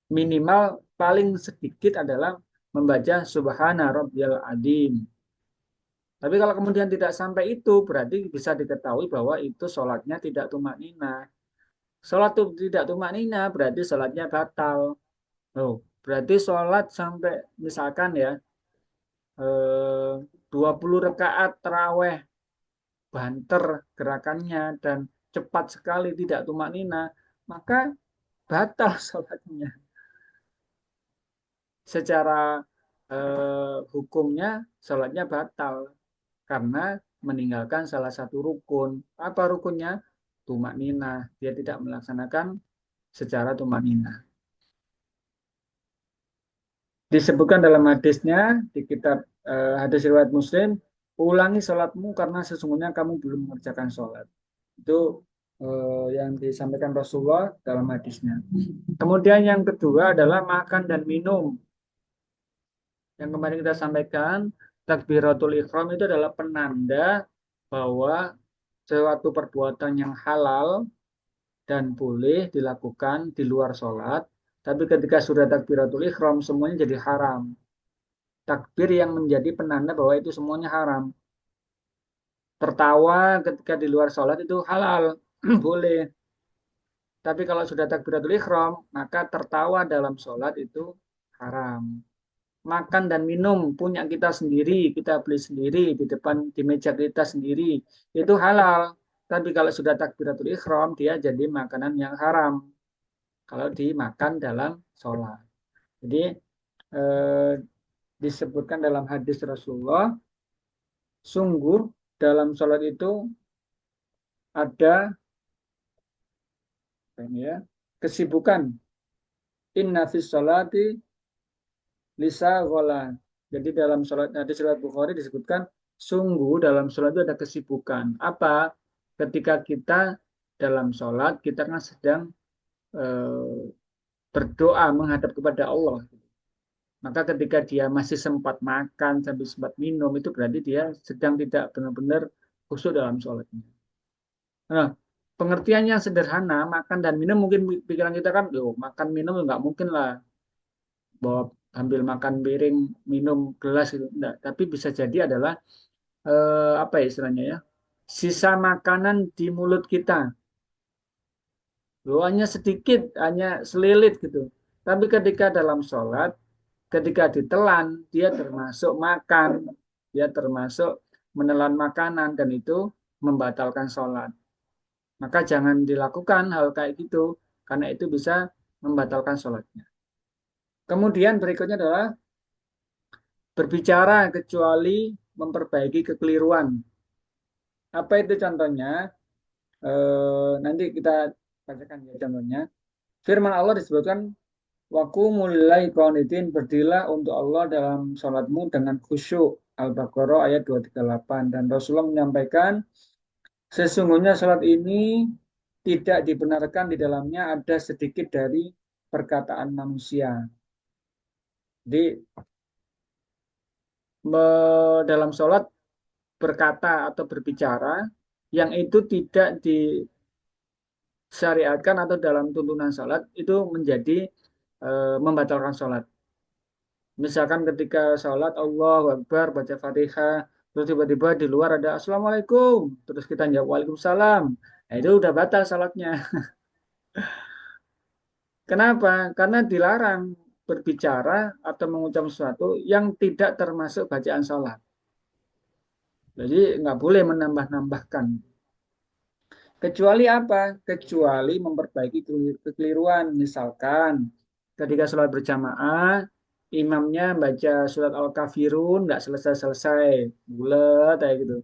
minimal paling sedikit adalah membaca Subhana Rabbiyal Adzim. Tapi kalau kemudian tidak sampai itu, berarti bisa diketahui bahwa itu sholatnya tidak tumak nina. Sholat tidak tumak nina berarti sholatnya batal. Oh, berarti sholat sampai misalkan ya eh, 20 rakaat taraweh banter gerakannya dan cepat sekali tidak tumak nina, maka batal sholatnya. Secara hukumnya sholatnya batal karena meninggalkan salah satu rukun. Apa rukunnya? Tumak nina. Dia tidak melaksanakan secara tumak nina. Disebutkan dalam hadisnya di kitab hadis riwayat Muslim, ulangi sholatmu karena sesungguhnya kamu belum mengerjakan sholat. Itu yang disampaikan Rasulullah dalam hadisnya. Kemudian yang kedua adalah makan dan minum. Yang kemarin kita sampaikan, takbiratul ihram itu adalah penanda bahwa suatu perbuatan yang halal dan boleh dilakukan di luar sholat. Tapi ketika sudah takbiratul ihram, semuanya jadi haram. Takbir yang menjadi penanda bahwa itu semuanya haram. Tertawa ketika di luar sholat itu halal, boleh. Tapi kalau sudah takbiratul ihram, maka tertawa dalam sholat itu haram. Makan dan minum punya kita sendiri, kita beli sendiri di depan di meja kita sendiri, itu halal. Tapi kalau sudah takbiratul ihram, dia jadi makanan yang haram kalau dimakan dalam sholat. Jadi eh, disebutkan dalam hadis Rasulullah, sungguh dalam sholat itu ada ya, kesibukan. Inna fis sholati lisa gola. Jadi dalam sholat hadis riwayat Bukhari disebutkan sungguh dalam sholat itu ada kesibukan. Apa? Ketika kita dalam sholat kita kan sedang eh, berdoa menghadap kepada Allah. Maka ketika dia masih sempat makan sambil sempat minum itu berarti dia sedang tidak benar-benar khusyuk dalam sholatnya. Nah, pengertian yang sederhana makan dan minum mungkin pikiran kita kan, loh, makan minum nggak mungkin lah bawa ambil makan piring minum gelas itu enggak. Tapi bisa jadi adalah apa ya istilahnya ya, sisa makanan di mulut kita. Loh, hanya sedikit, hanya selilit gitu. Tapi ketika dalam sholat, ketika ditelan, dia termasuk makan, dia termasuk menelan makanan dan itu membatalkan sholat. Maka jangan dilakukan hal kayak gitu, karena itu bisa membatalkan sholatnya. Kemudian berikutnya adalah berbicara kecuali memperbaiki kekeliruan. Apa itu contohnya? Nanti kita bacakan ya contohnya. Firman Allah disebutkan Wakumul lillahi qanitin, berdirilah untuk Allah dalam salatmu dengan khusyuk. Al-Baqarah ayat 238. Dan Rasulullah menyampaikan sesungguhnya salat ini tidak dibenarkan di dalamnya ada sedikit dari perkataan manusia. Jadi dalam salat berkata atau berbicara yang itu tidak disyariatkan atau dalam tuntunan salat itu menjadi membatalkan salat. Misalkan ketika sholat Allahu Akbar baca Fatihah, terus tiba-tiba di luar ada Assalamualaikum, terus kita jawab Waalaikumsalam. Nah, itu udah batal sholatnya. Kenapa? Karena dilarang berbicara atau mengucap sesuatu yang tidak termasuk bacaan sholat. Jadi nggak boleh menambah-nambahkan. Kecuali apa? Kecuali memperbaiki kekeliruan. Misalkan ketika sholat berjamaah, imamnya baca surat Al-Kafirun nggak selesai-selesai, bulat kayak gitu.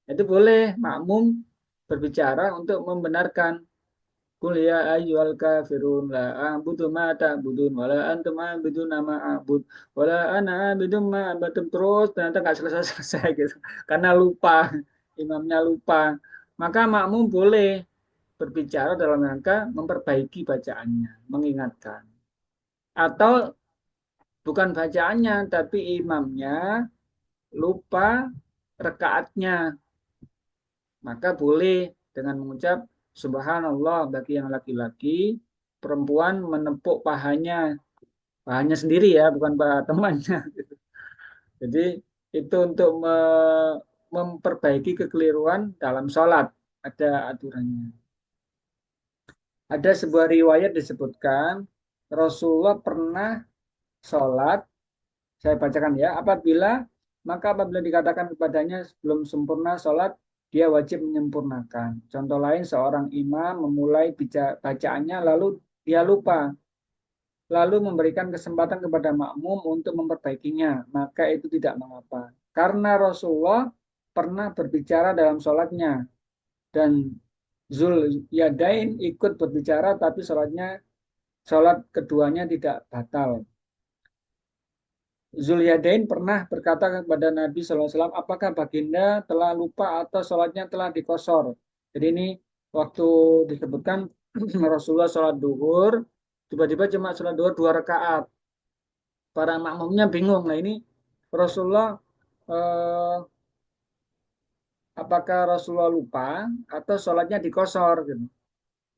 Itu boleh makmum berbicara untuk membenarkan. Qul ya ayyuhal kafirun la a'budu ma ta'budun wala antum a'budun ma a'bud wala ana a'budu ma a'budum, terus ternyata nggak selesai-selesai gitu. Karena lupa, imamnya lupa. Maka makmum boleh berbicara dalam rangka memperbaiki bacaannya, mengingatkan. Atau bukan bacaannya, tapi imamnya lupa rekaatnya, maka boleh dengan mengucap Subhanallah bagi yang laki-laki, perempuan menepuk pahanya, pahanya sendiri ya, bukan paha temannya. Jadi itu untuk memperbaiki kekeliruan dalam sholat, ada aturannya. Ada sebuah riwayat disebutkan Rasulullah pernah sholat, saya bacakan ya, apabila maka apabila dikatakan kepadanya belum sempurna sholat, dia wajib menyempurnakan. Contoh lain, seorang imam memulai bacaannya lalu dia lupa, lalu memberikan kesempatan kepada makmum untuk memperbaikinya, maka itu tidak mengapa. Karena Rasulullah pernah berbicara dalam sholatnya, dan Zul Yadain ikut berbicara, tapi sholat keduanya tidak batal. Zulyadain pernah berkata kepada Nabi SAW, apakah baginda telah lupa atau sholatnya telah dikosor? Jadi ini waktu disebutkan Rasulullah sholat duhur, tiba-tiba cuma sholat duhur 2 rakaat. Para makmumnya bingung. Nah ini Rasulullah, eh, apakah Rasulullah lupa atau sholatnya dikosor? Gitu.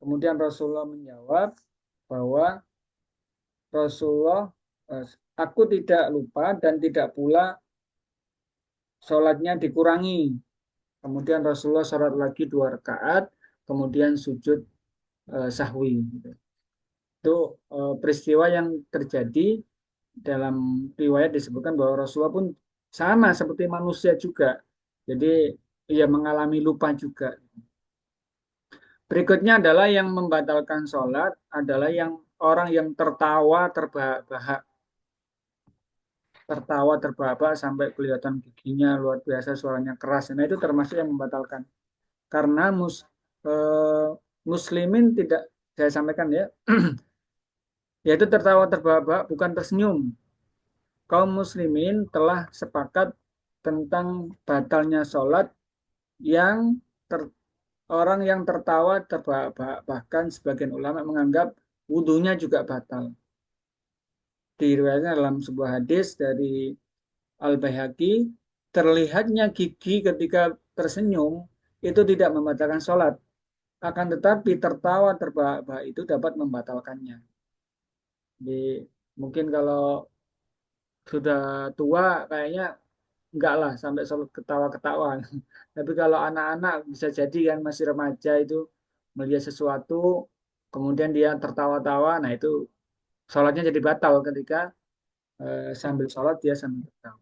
Kemudian Rasulullah menjawab bahwa Rasulullah, aku tidak lupa dan tidak pula sholatnya dikurangi. Kemudian Rasulullah sholat lagi 2 rakaat, kemudian sujud sahwi. Itu peristiwa yang terjadi dalam riwayat disebutkan bahwa Rasulullah pun sama seperti manusia juga. Jadi ia mengalami lupa juga. Berikutnya adalah yang membatalkan sholat adalah yang orang yang tertawa terbahak sampai kelihatan giginya luar biasa, suaranya keras. Nah itu termasuk yang membatalkan. Karena eh, muslimin tidak, saya sampaikan ya, yaitu tertawa terbahak bukan tersenyum. Kaum muslimin telah sepakat tentang batalnya sholat yang ter, orang yang tertawa terbahak, bahkan sebagian ulama menganggap wudhunya juga batal. Diriwayatkan dalam sebuah hadis dari Al-Baihaqi, terlihatnya gigi ketika tersenyum itu tidak membatalkan sholat. Akan tetapi tertawa terbahak-bahak itu dapat membatalkannya. Jadi mungkin kalau sudah tua kayaknya enggak lah sampai sholat ketawa-ketawa. Tapi kalau anak-anak bisa jadi kan masih remaja itu melihat sesuatu kemudian dia tertawa-tawa, nah itu sholatnya jadi batal ketika sambil sholat dia sambil tertawa.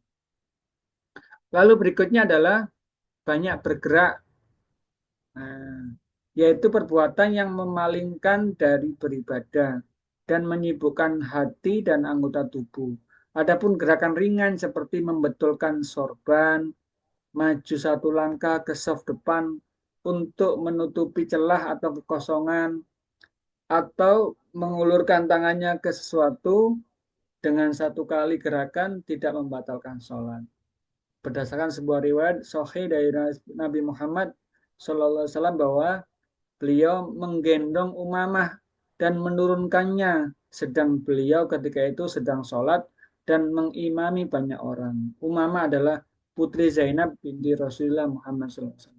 Lalu berikutnya adalah banyak bergerak, nah, yaitu perbuatan yang memalingkan dari beribadah dan menyibukkan hati dan anggota tubuh. Adapun gerakan ringan seperti membetulkan sorban, maju 1 langkah ke saf depan untuk menutupi celah atau kekosongan, atau mengulurkan tangannya ke sesuatu dengan 1 kali gerakan tidak membatalkan sholat. Berdasarkan sebuah riwayat sahih dari Nabi Muhammad SAW bahwa beliau menggendong Umamah dan menurunkannya sedang beliau ketika itu sedang sholat dan mengimami banyak orang. Umamah adalah putri Zainab binti Rasulullah Muhammad SAW.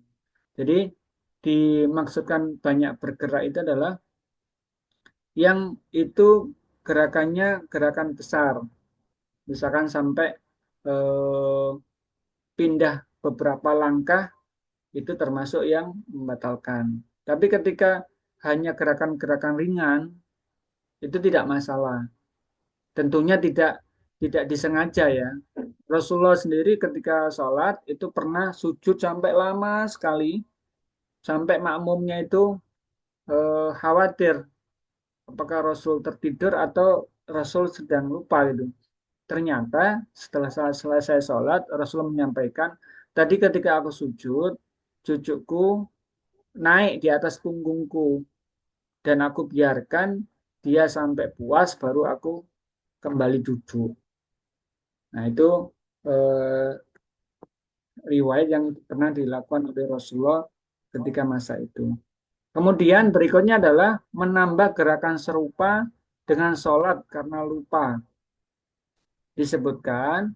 Jadi dimaksudkan banyak bergerak itu adalah yang itu gerakannya gerakan besar. Misalkan sampai eh, pindah beberapa langkah itu termasuk yang membatalkan. Tapi ketika hanya gerakan-gerakan ringan itu tidak masalah. Tentunya tidak disengaja ya. Rasulullah sendiri ketika sholat itu pernah sujud sampai lama sekali, sampai makmumnya itu khawatir apakah Rasul tertidur atau Rasul sedang lupa gitu. Ternyata setelah selesai sholat Rasul menyampaikan, tadi ketika aku sujud, cucuku naik di atas punggungku dan aku biarkan dia sampai puas baru aku kembali duduk. Nah itu eh, riwayat yang pernah dilakukan oleh Rasulullah ketika masa itu. Kemudian berikutnya adalah menambah gerakan serupa dengan sholat karena lupa. Disebutkan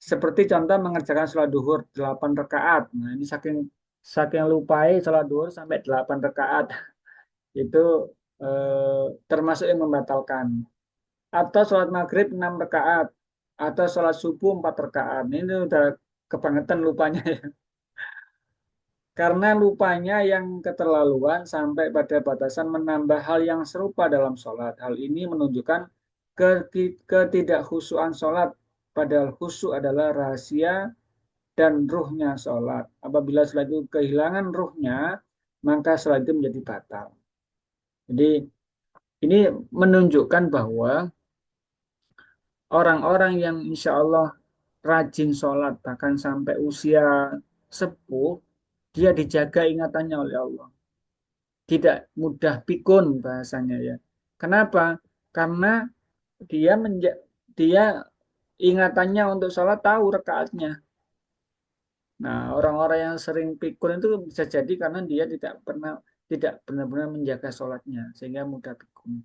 seperti contoh mengerjakan sholat duhur 8 rakaat. Nah ini saking saking lupai sholat duhur sampai 8 rakaat itu termasuk yang membatalkan. Atau sholat maghrib 6 rakaat atau sholat subuh 4 rakaat. Ini udah kebangetan lupanya ya. Karena lupanya yang keterlaluan sampai pada batasan menambah hal yang serupa dalam sholat. Hal ini menunjukkan ketidakhusyuan sholat. Padahal khusyuk adalah rahasia dan ruhnya sholat. Apabila sholat itu kehilangan ruhnya, maka sholat itu menjadi batal. Jadi ini menunjukkan bahwa orang-orang yang insya Allah rajin sholat, bahkan sampai usia sepuh, dia dijaga ingatannya oleh Allah. Tidak mudah pikun bahasanya ya. Kenapa? Karena dia ingatannya untuk sholat tahu rakaatnya. Nah, orang-orang yang sering pikun itu bisa jadi karena dia tidak benar-benar menjaga sholatnya sehingga mudah pikun.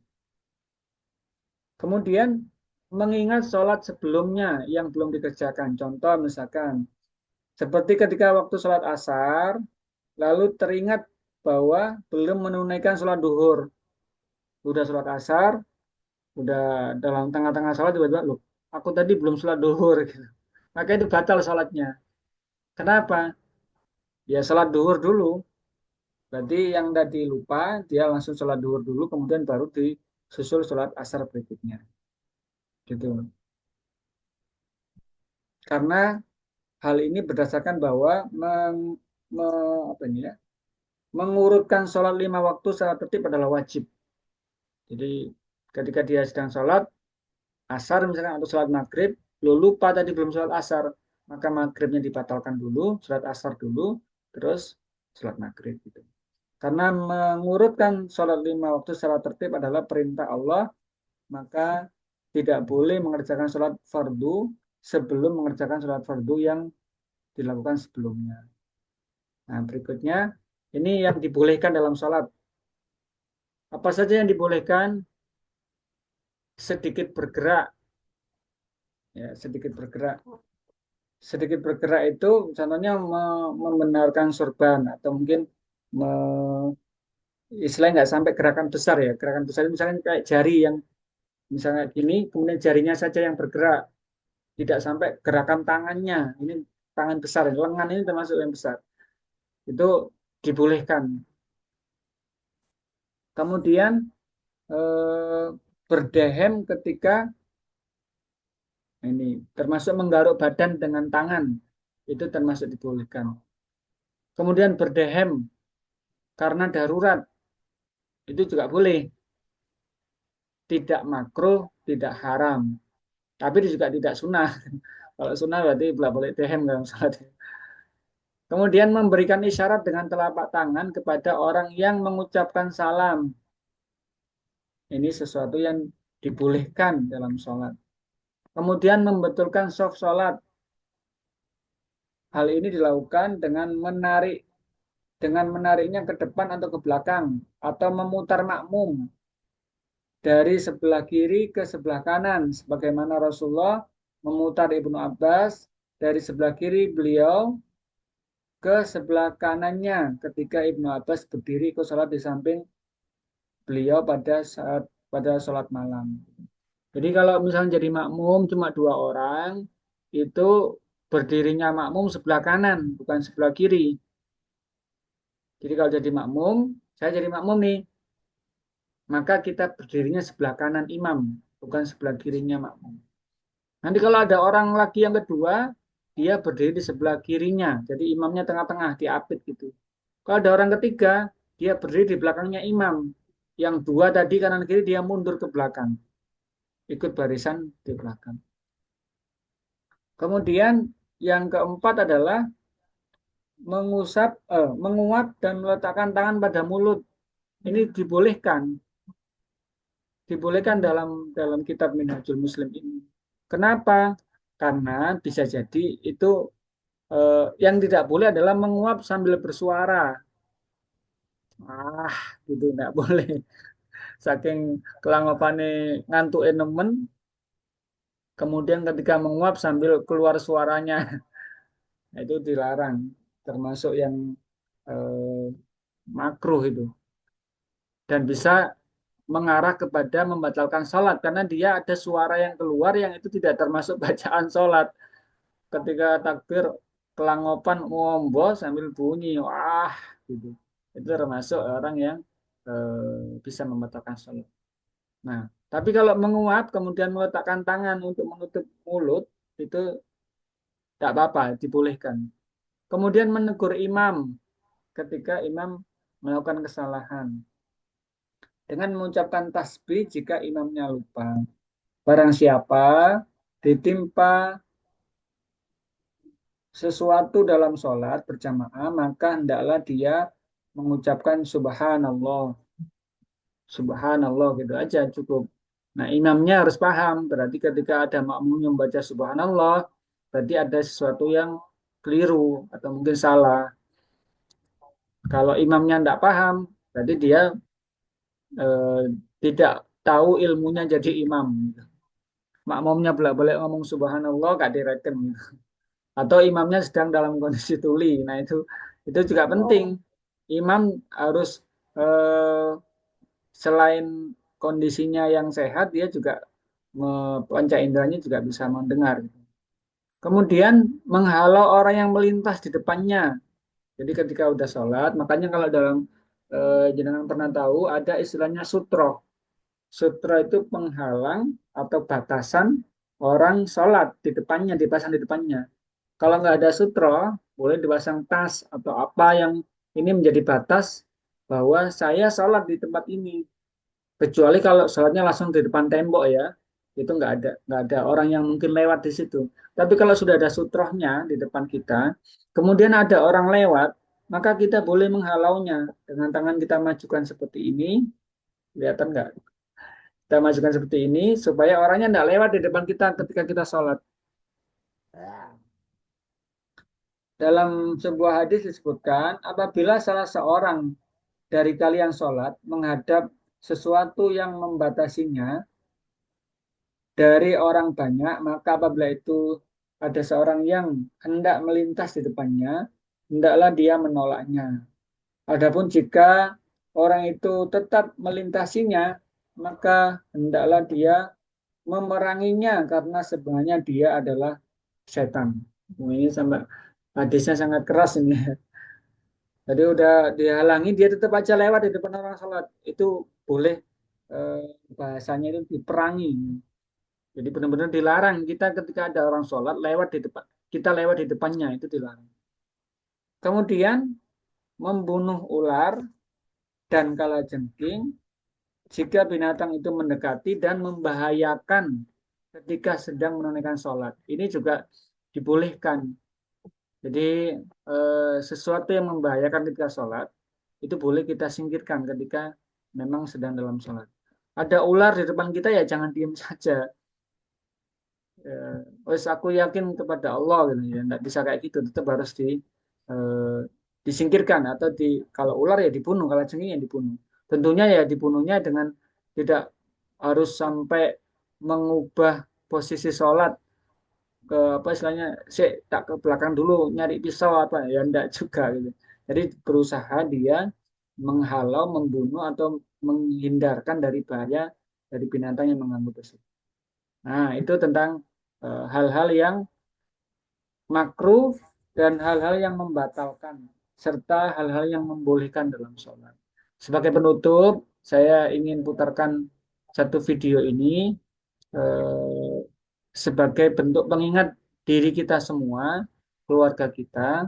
Kemudian mengingat sholat sebelumnya yang belum dikerjakan. Contoh misalkan seperti ketika waktu sholat asar lalu teringat bahwa belum menunaikan sholat duhur. Udah sholat asar, udah dalam tengah-tengah sholat tiba-tiba loh, aku tadi belum sholat duhur gitu. Maka itu batal sholatnya. Kenapa? Ya sholat duhur dulu. Berarti yang tadi lupa, dia langsung sholat duhur dulu, kemudian baru disusul sholat asar berikutnya. Gitu. Karena hal ini berdasarkan bahwa apa ini ya, mengurutkan sholat 5 waktu secara tertib adalah wajib. Jadi ketika dia sedang sholat, asar misalkan atau sholat maghrib, lo lupa tadi belum sholat asar, maka maghribnya dibatalkan dulu, sholat asar dulu, terus sholat maghrib gitu. Karena mengurutkan sholat 5 waktu secara tertib adalah perintah Allah, maka tidak boleh mengerjakan sholat fardu sebelum mengerjakan sholat fardu yang dilakukan sebelumnya. Nah, berikutnya, ini yang dibolehkan dalam sholat. Apa saja yang dibolehkan? Sedikit bergerak. Ya, sedikit bergerak. Sedikit bergerak itu contohnya membenarkan sorban atau mungkin me, istilahnya nggak sampai gerakan besar ya. Gerakan besar itu misalnya kayak jari yang misalnya gini, kemudian jarinya saja yang bergerak, tidak sampai gerakan tangannya. Ini tangan besar, lengan ini termasuk yang besar. Itu dibolehkan. Kemudian eh, berdehem ketika ini termasuk menggaruk badan dengan tangan, itu termasuk dibolehkan. Kemudian berdehem karena darurat, itu juga boleh. Tidak makruh, tidak haram. Tapi juga tidak sunnah. Kalau sunnah berarti boleh dehem dalam salat. Kemudian memberikan isyarat dengan telapak tangan kepada orang yang mengucapkan salam. Ini sesuatu yang dibolehkan dalam sholat. Kemudian membetulkan soft sholat. Hal ini dilakukan dengan menariknya ke depan atau ke belakang atau memutar makmum dari sebelah kiri ke sebelah kanan sebagaimana Rasulullah memutar Ibnu Abbas dari sebelah kiri beliau ke sebelah kanannya ketika Ibnu Abbas berdiri ke sholat di samping beliau pada sholat malam. Jadi kalau misalnya jadi makmum cuma 2 orang, itu berdirinya makmum sebelah kanan, bukan sebelah kiri. Jadi kalau jadi makmum, saya jadi makmum nih, maka kita berdirinya sebelah kanan imam, bukan sebelah kirinya makmum. Nanti kalau ada orang lagi yang kedua, dia berdiri di sebelah kirinya, jadi imamnya tengah-tengah, diapit gitu. Kalau ada orang ketiga, dia berdiri di belakangnya imam. Yang 2 tadi kanan kiri dia mundur ke belakang, ikut barisan di belakang. Kemudian yang keempat adalah menguap dan meletakkan tangan pada mulut. Ini dibolehkan dalam kitab Minhajul Muslim ini. Kenapa? Karena bisa jadi itu yang tidak boleh adalah menguap sambil bersuara. Ah, gitu tidak boleh. Saking kelangopane ngantukin nemen, kemudian ketika menguap sambil keluar suaranya, itu dilarang. Termasuk yang eh, makruh itu. Dan bisa mengarah kepada membatalkan sholat karena dia ada suara yang keluar yang itu tidak termasuk bacaan sholat ketika takbir kelangopan ngombo sambil bunyi wah gitu itu termasuk orang yang bisa membatalkan sholat. Nah tapi kalau menguap kemudian meletakkan tangan untuk menutup mulut itu tidak apa-apa, dibolehkan. Kemudian menegur imam ketika imam melakukan kesalahan dengan mengucapkan tasbih jika imamnya lupa. Barang siapa ditimpa sesuatu dalam sholat berjamaah, maka hendaklah dia mengucapkan subhanallah. Subhanallah gitu aja cukup. Nah, imamnya harus paham. Berarti ketika ada makmum yang membaca subhanallah, berarti ada sesuatu yang keliru atau mungkin salah. Kalau imamnya tidak paham, berarti dia eh, tidak tahu ilmunya jadi imam. Makmumnya bolak-balik ngomong subhanallah gak direken. Atau imamnya sedang dalam kondisi tuli. Nah, itu juga penting. Imam harus eh, selain kondisinya yang sehat, dia juga panca inderanya juga bisa mendengar. Kemudian menghalau orang yang melintas di depannya. Jadi ketika udah sholat, makanya kalau dalam jenengan pernah tahu ada istilahnya sutro. Sutro itu penghalang atau batasan orang sholat di depannya, dipasang di depannya. Kalau nggak ada sutro, boleh dipasang tas atau apa yang ini menjadi batas bahwa saya sholat di tempat ini. Kecuali kalau sholatnya langsung di depan tembok ya, itu nggak ada orang yang mungkin lewat di situ. Tapi kalau sudah ada sutrohnya di depan kita, kemudian ada orang lewat, maka kita boleh menghalaunya dengan tangan kita majukan seperti ini, kelihatan nggak? Kita majukan seperti ini supaya orangnya nggak lewat di depan kita ketika kita sholat. Dalam sebuah hadis disebutkan, apabila salah seorang dari kalian sholat menghadap sesuatu yang membatasinya dari orang banyak, maka apabila itu ada seorang yang hendak melintas di depannya, hendaklah dia menolaknya. Adapun jika orang itu tetap melintasinya, maka hendaklah dia memeranginya karena sebenarnya dia adalah setan. Ini sampai hadisnya sangat keras ini. Jadi udah dihalangi, dia tetap aja lewat di depan orang sholat. Itu boleh eh, bahasanya itu diperangi. Jadi benar-benar dilarang kita ketika ada orang sholat lewat di depan, kita lewat di depannya itu dilarang. Kemudian membunuh ular dan kalajengking jika binatang itu mendekati dan membahayakan ketika sedang menunaikan sholat. Ini juga dibolehkan. Jadi sesuatu yang membahayakan ketika sholat itu boleh kita singkirkan ketika memang sedang dalam sholat. Ada ular di depan kita ya jangan diam saja. Wes aku yakin kepada Allah gitu ya, nggak bisa kayak gitu, tetap harus disingkirkan atau kalau ular ya dibunuh, kalau cengking ya dibunuh. Tentunya ya dibunuhnya dengan tidak harus sampai mengubah posisi sholat ke apa istilahnya, tak ke belakang dulu nyari pisau apa ya enggak juga gitu. Jadi berusaha dia menghalau, membunuh atau menghindarkan dari bahaya dari binatang yang mengganggu tersebut. Nah, itu tentang hal-hal yang makruh dan hal-hal yang membatalkan serta hal-hal yang membolehkan dalam sholat. Sebagai penutup, saya ingin putarkan satu video ini eh, sebagai bentuk pengingat diri kita semua, keluarga kita,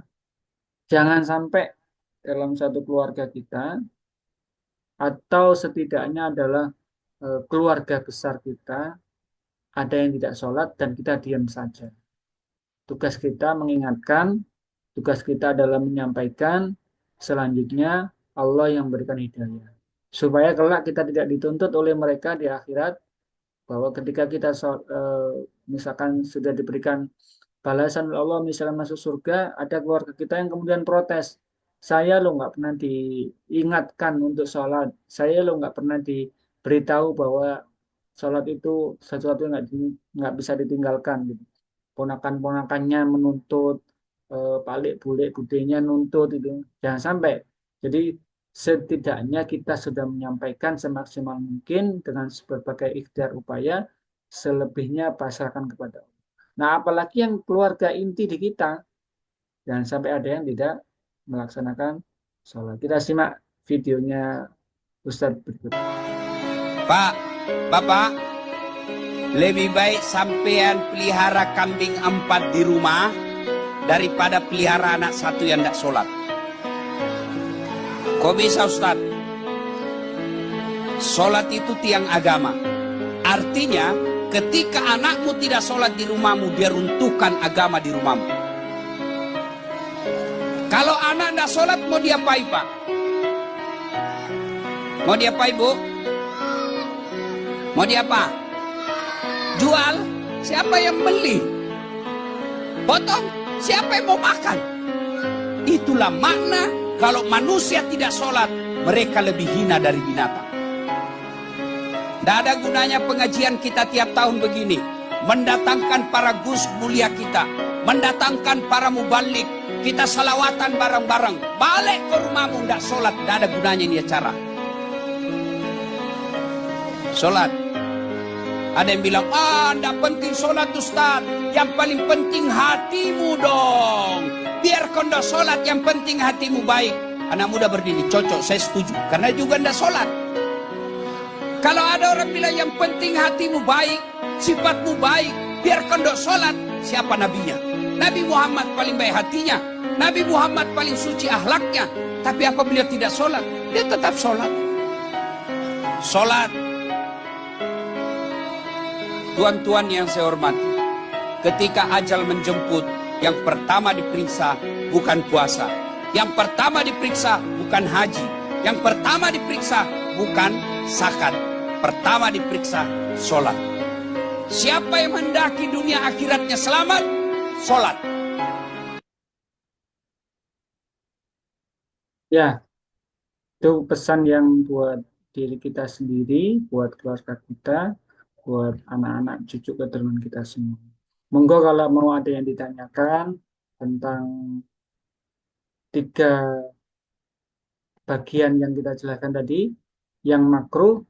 jangan sampai dalam satu keluarga kita atau setidaknya adalah keluarga besar kita ada yang tidak sholat dan kita diam saja. Tugas kita mengingatkan, tugas kita adalah menyampaikan, selanjutnya Allah yang memberikan hidayah. Supaya kelak kita tidak dituntut oleh mereka di akhirat, bahwa ketika kita misalkan sudah diberikan balasan oleh Allah, misalkan masuk surga, ada keluarga kita yang kemudian protes. Saya lo nggak pernah diingatkan untuk sholat. Saya lo nggak pernah diberitahu bahwa sholat itu sesuatu yang nggak bisa ditinggalkan gitu. Ponakan-ponakannya menuntut, balik bule budenya nuntut itu. Jangan sampai. Jadi setidaknya kita sudah menyampaikan semaksimal mungkin dengan berbagai ikhtiar upaya, selebihnya pasrahkan kepada Allah. Nah, apalagi yang keluarga inti di kita, jangan sampai ada yang tidak melaksanakan sholat. Kita simak videonya Ustadz berikut.
Pak, Bapak, lebih baik sampean pelihara kambing 4 di rumah daripada pelihara anak satu yang tidak sholat. Kok bisa Ustaz? Sholat itu tiang agama. Artinya ketika anakmu tidak sholat di rumahmu, dia runtuhkan agama di rumahmu. Kalau anak tidak sholat, mau diapain Pak? Mau diapain Bu? Mau diapa? Jual? Siapa yang beli? Potong? Siapa yang mau makan? Itulah makna kalau manusia tidak sholat, mereka lebih hina dari binatang. Tidak ada gunanya pengajian kita tiap tahun begini. Mendatangkan para gus mulia kita. Mendatangkan para mubalik. Kita salawatan bareng-bareng. Balik ke rumahmu tidak sholat. Tidak ada gunanya ini acara. Sholat. Ada yang bilang, tidak penting sholat Ustaz. Yang paling penting hatimu dong. Biar kau tidak sholat, yang penting hatimu baik. Anak muda berdiri, cocok, saya setuju. Karena juga tidak sholat. Kalau ada orang bilang yang penting hatimu baik, sifatmu baik, biar kau tidak sholat, siapa nabinya? Nabi Muhammad paling baik hatinya. Nabi Muhammad paling suci akhlaknya. Tapi apa beliau tidak sholat? Dia tetap sholat. Sholat. Tuan-tuan yang saya hormati, ketika ajal menjemput, yang pertama diperiksa bukan puasa. Yang pertama diperiksa bukan haji. Yang pertama diperiksa bukan zakat. Pertama diperiksa sholat. Siapa yang mendaki dunia akhiratnya selamat? Sholat.
Ya, itu pesan yang buat diri kita sendiri, buat keluarga kita, buat anak-anak cucu keturunan kita semua. Monggo kalau mau ada yang ditanyakan tentang 3 bagian yang kita jelaskan tadi, yang makruh,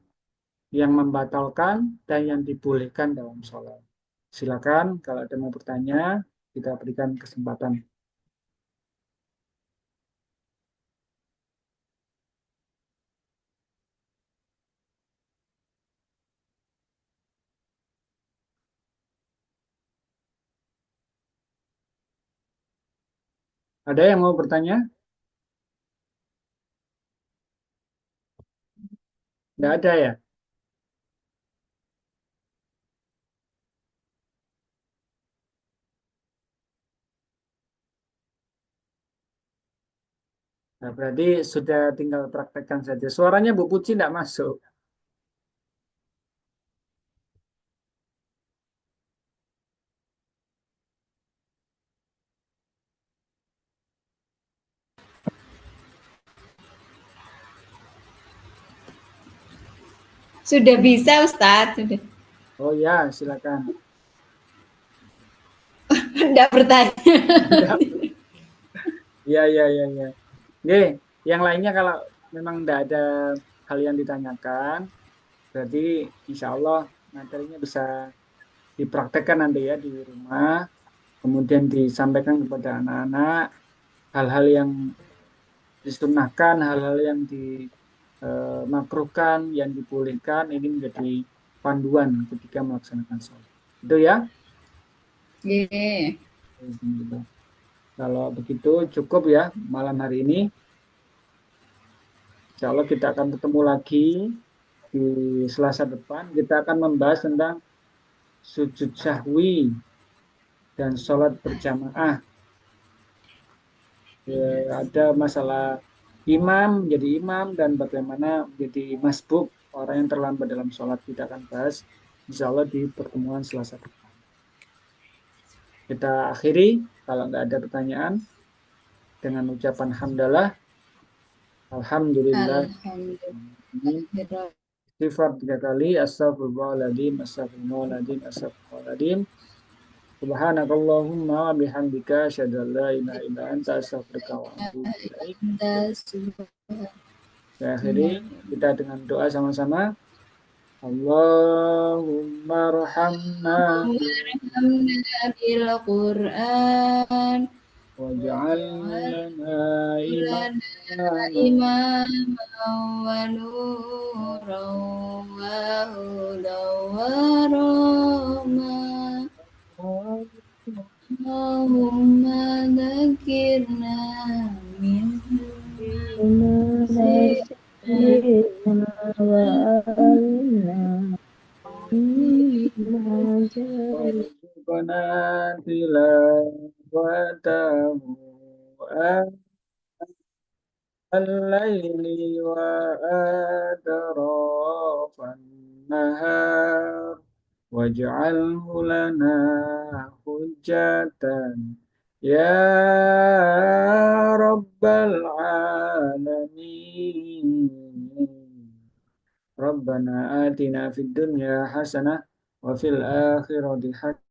yang membatalkan, dan yang dibolehkan dalam sholat. Silakan kalau ada mau bertanya, kita berikan kesempatan. Ada yang mau bertanya? Tidak ada ya? Nah, berarti sudah tinggal praktekkan saja. Suaranya Bu Puji tidak masuk.
Sudah bisa Ustadz. Sudah.
Oh ya, silakan.
Tidak bertanya.
Iya, iya, iya, iya. Oke, yang lainnya kalau memang tidak ada hal yang ditanyakan, berarti insya Allah materinya bisa dipraktekkan nanti ya di rumah, kemudian disampaikan kepada anak-anak, hal-hal yang disunahkan, hal-hal yang dimakruhkan, yang dibolehkan, ini menjadi panduan ketika melaksanakan sholat. Itu ya?
Yeah.
Kalau begitu cukup ya malam hari ini. Insya Allah kita akan ketemu lagi di Selasa depan. Kita akan membahas tentang sujud sahwi dan sholat berjamaah. Ada masalah imam, menjadi imam, dan bagaimana menjadi masbuk, orang yang terlambat dalam sholat. Kita akan bahas insya Allah di pertemuan Selasa depan. Kita akhiri, kalau nggak ada pertanyaan, dengan ucapan hamdalah. Alhamdulillah. Istighfar 3 kali. Astagfirullahaladzim, astagfirullahaladzim, astagfirullahaladzim. Subhanakallahumma wa bihamdika asyhadu an la ilaha illa anta astaghfiruka wa atubu ilaik. Akhiri kita dengan doa sama-sama. Allahumma rahamna
bil Qur'an
waj'al lana
imaman wa nuran wa hudan wa rahmah. Allahumma ذكرنا منه
بما نسينا وأرنا مما جهلنا
وارزقنا تلاوته الليل وأطراف النهار واجعله لنا حجة يا رب العالمين. ربنا آتنا في الدنيا حسنة وفي الآخرة حسنة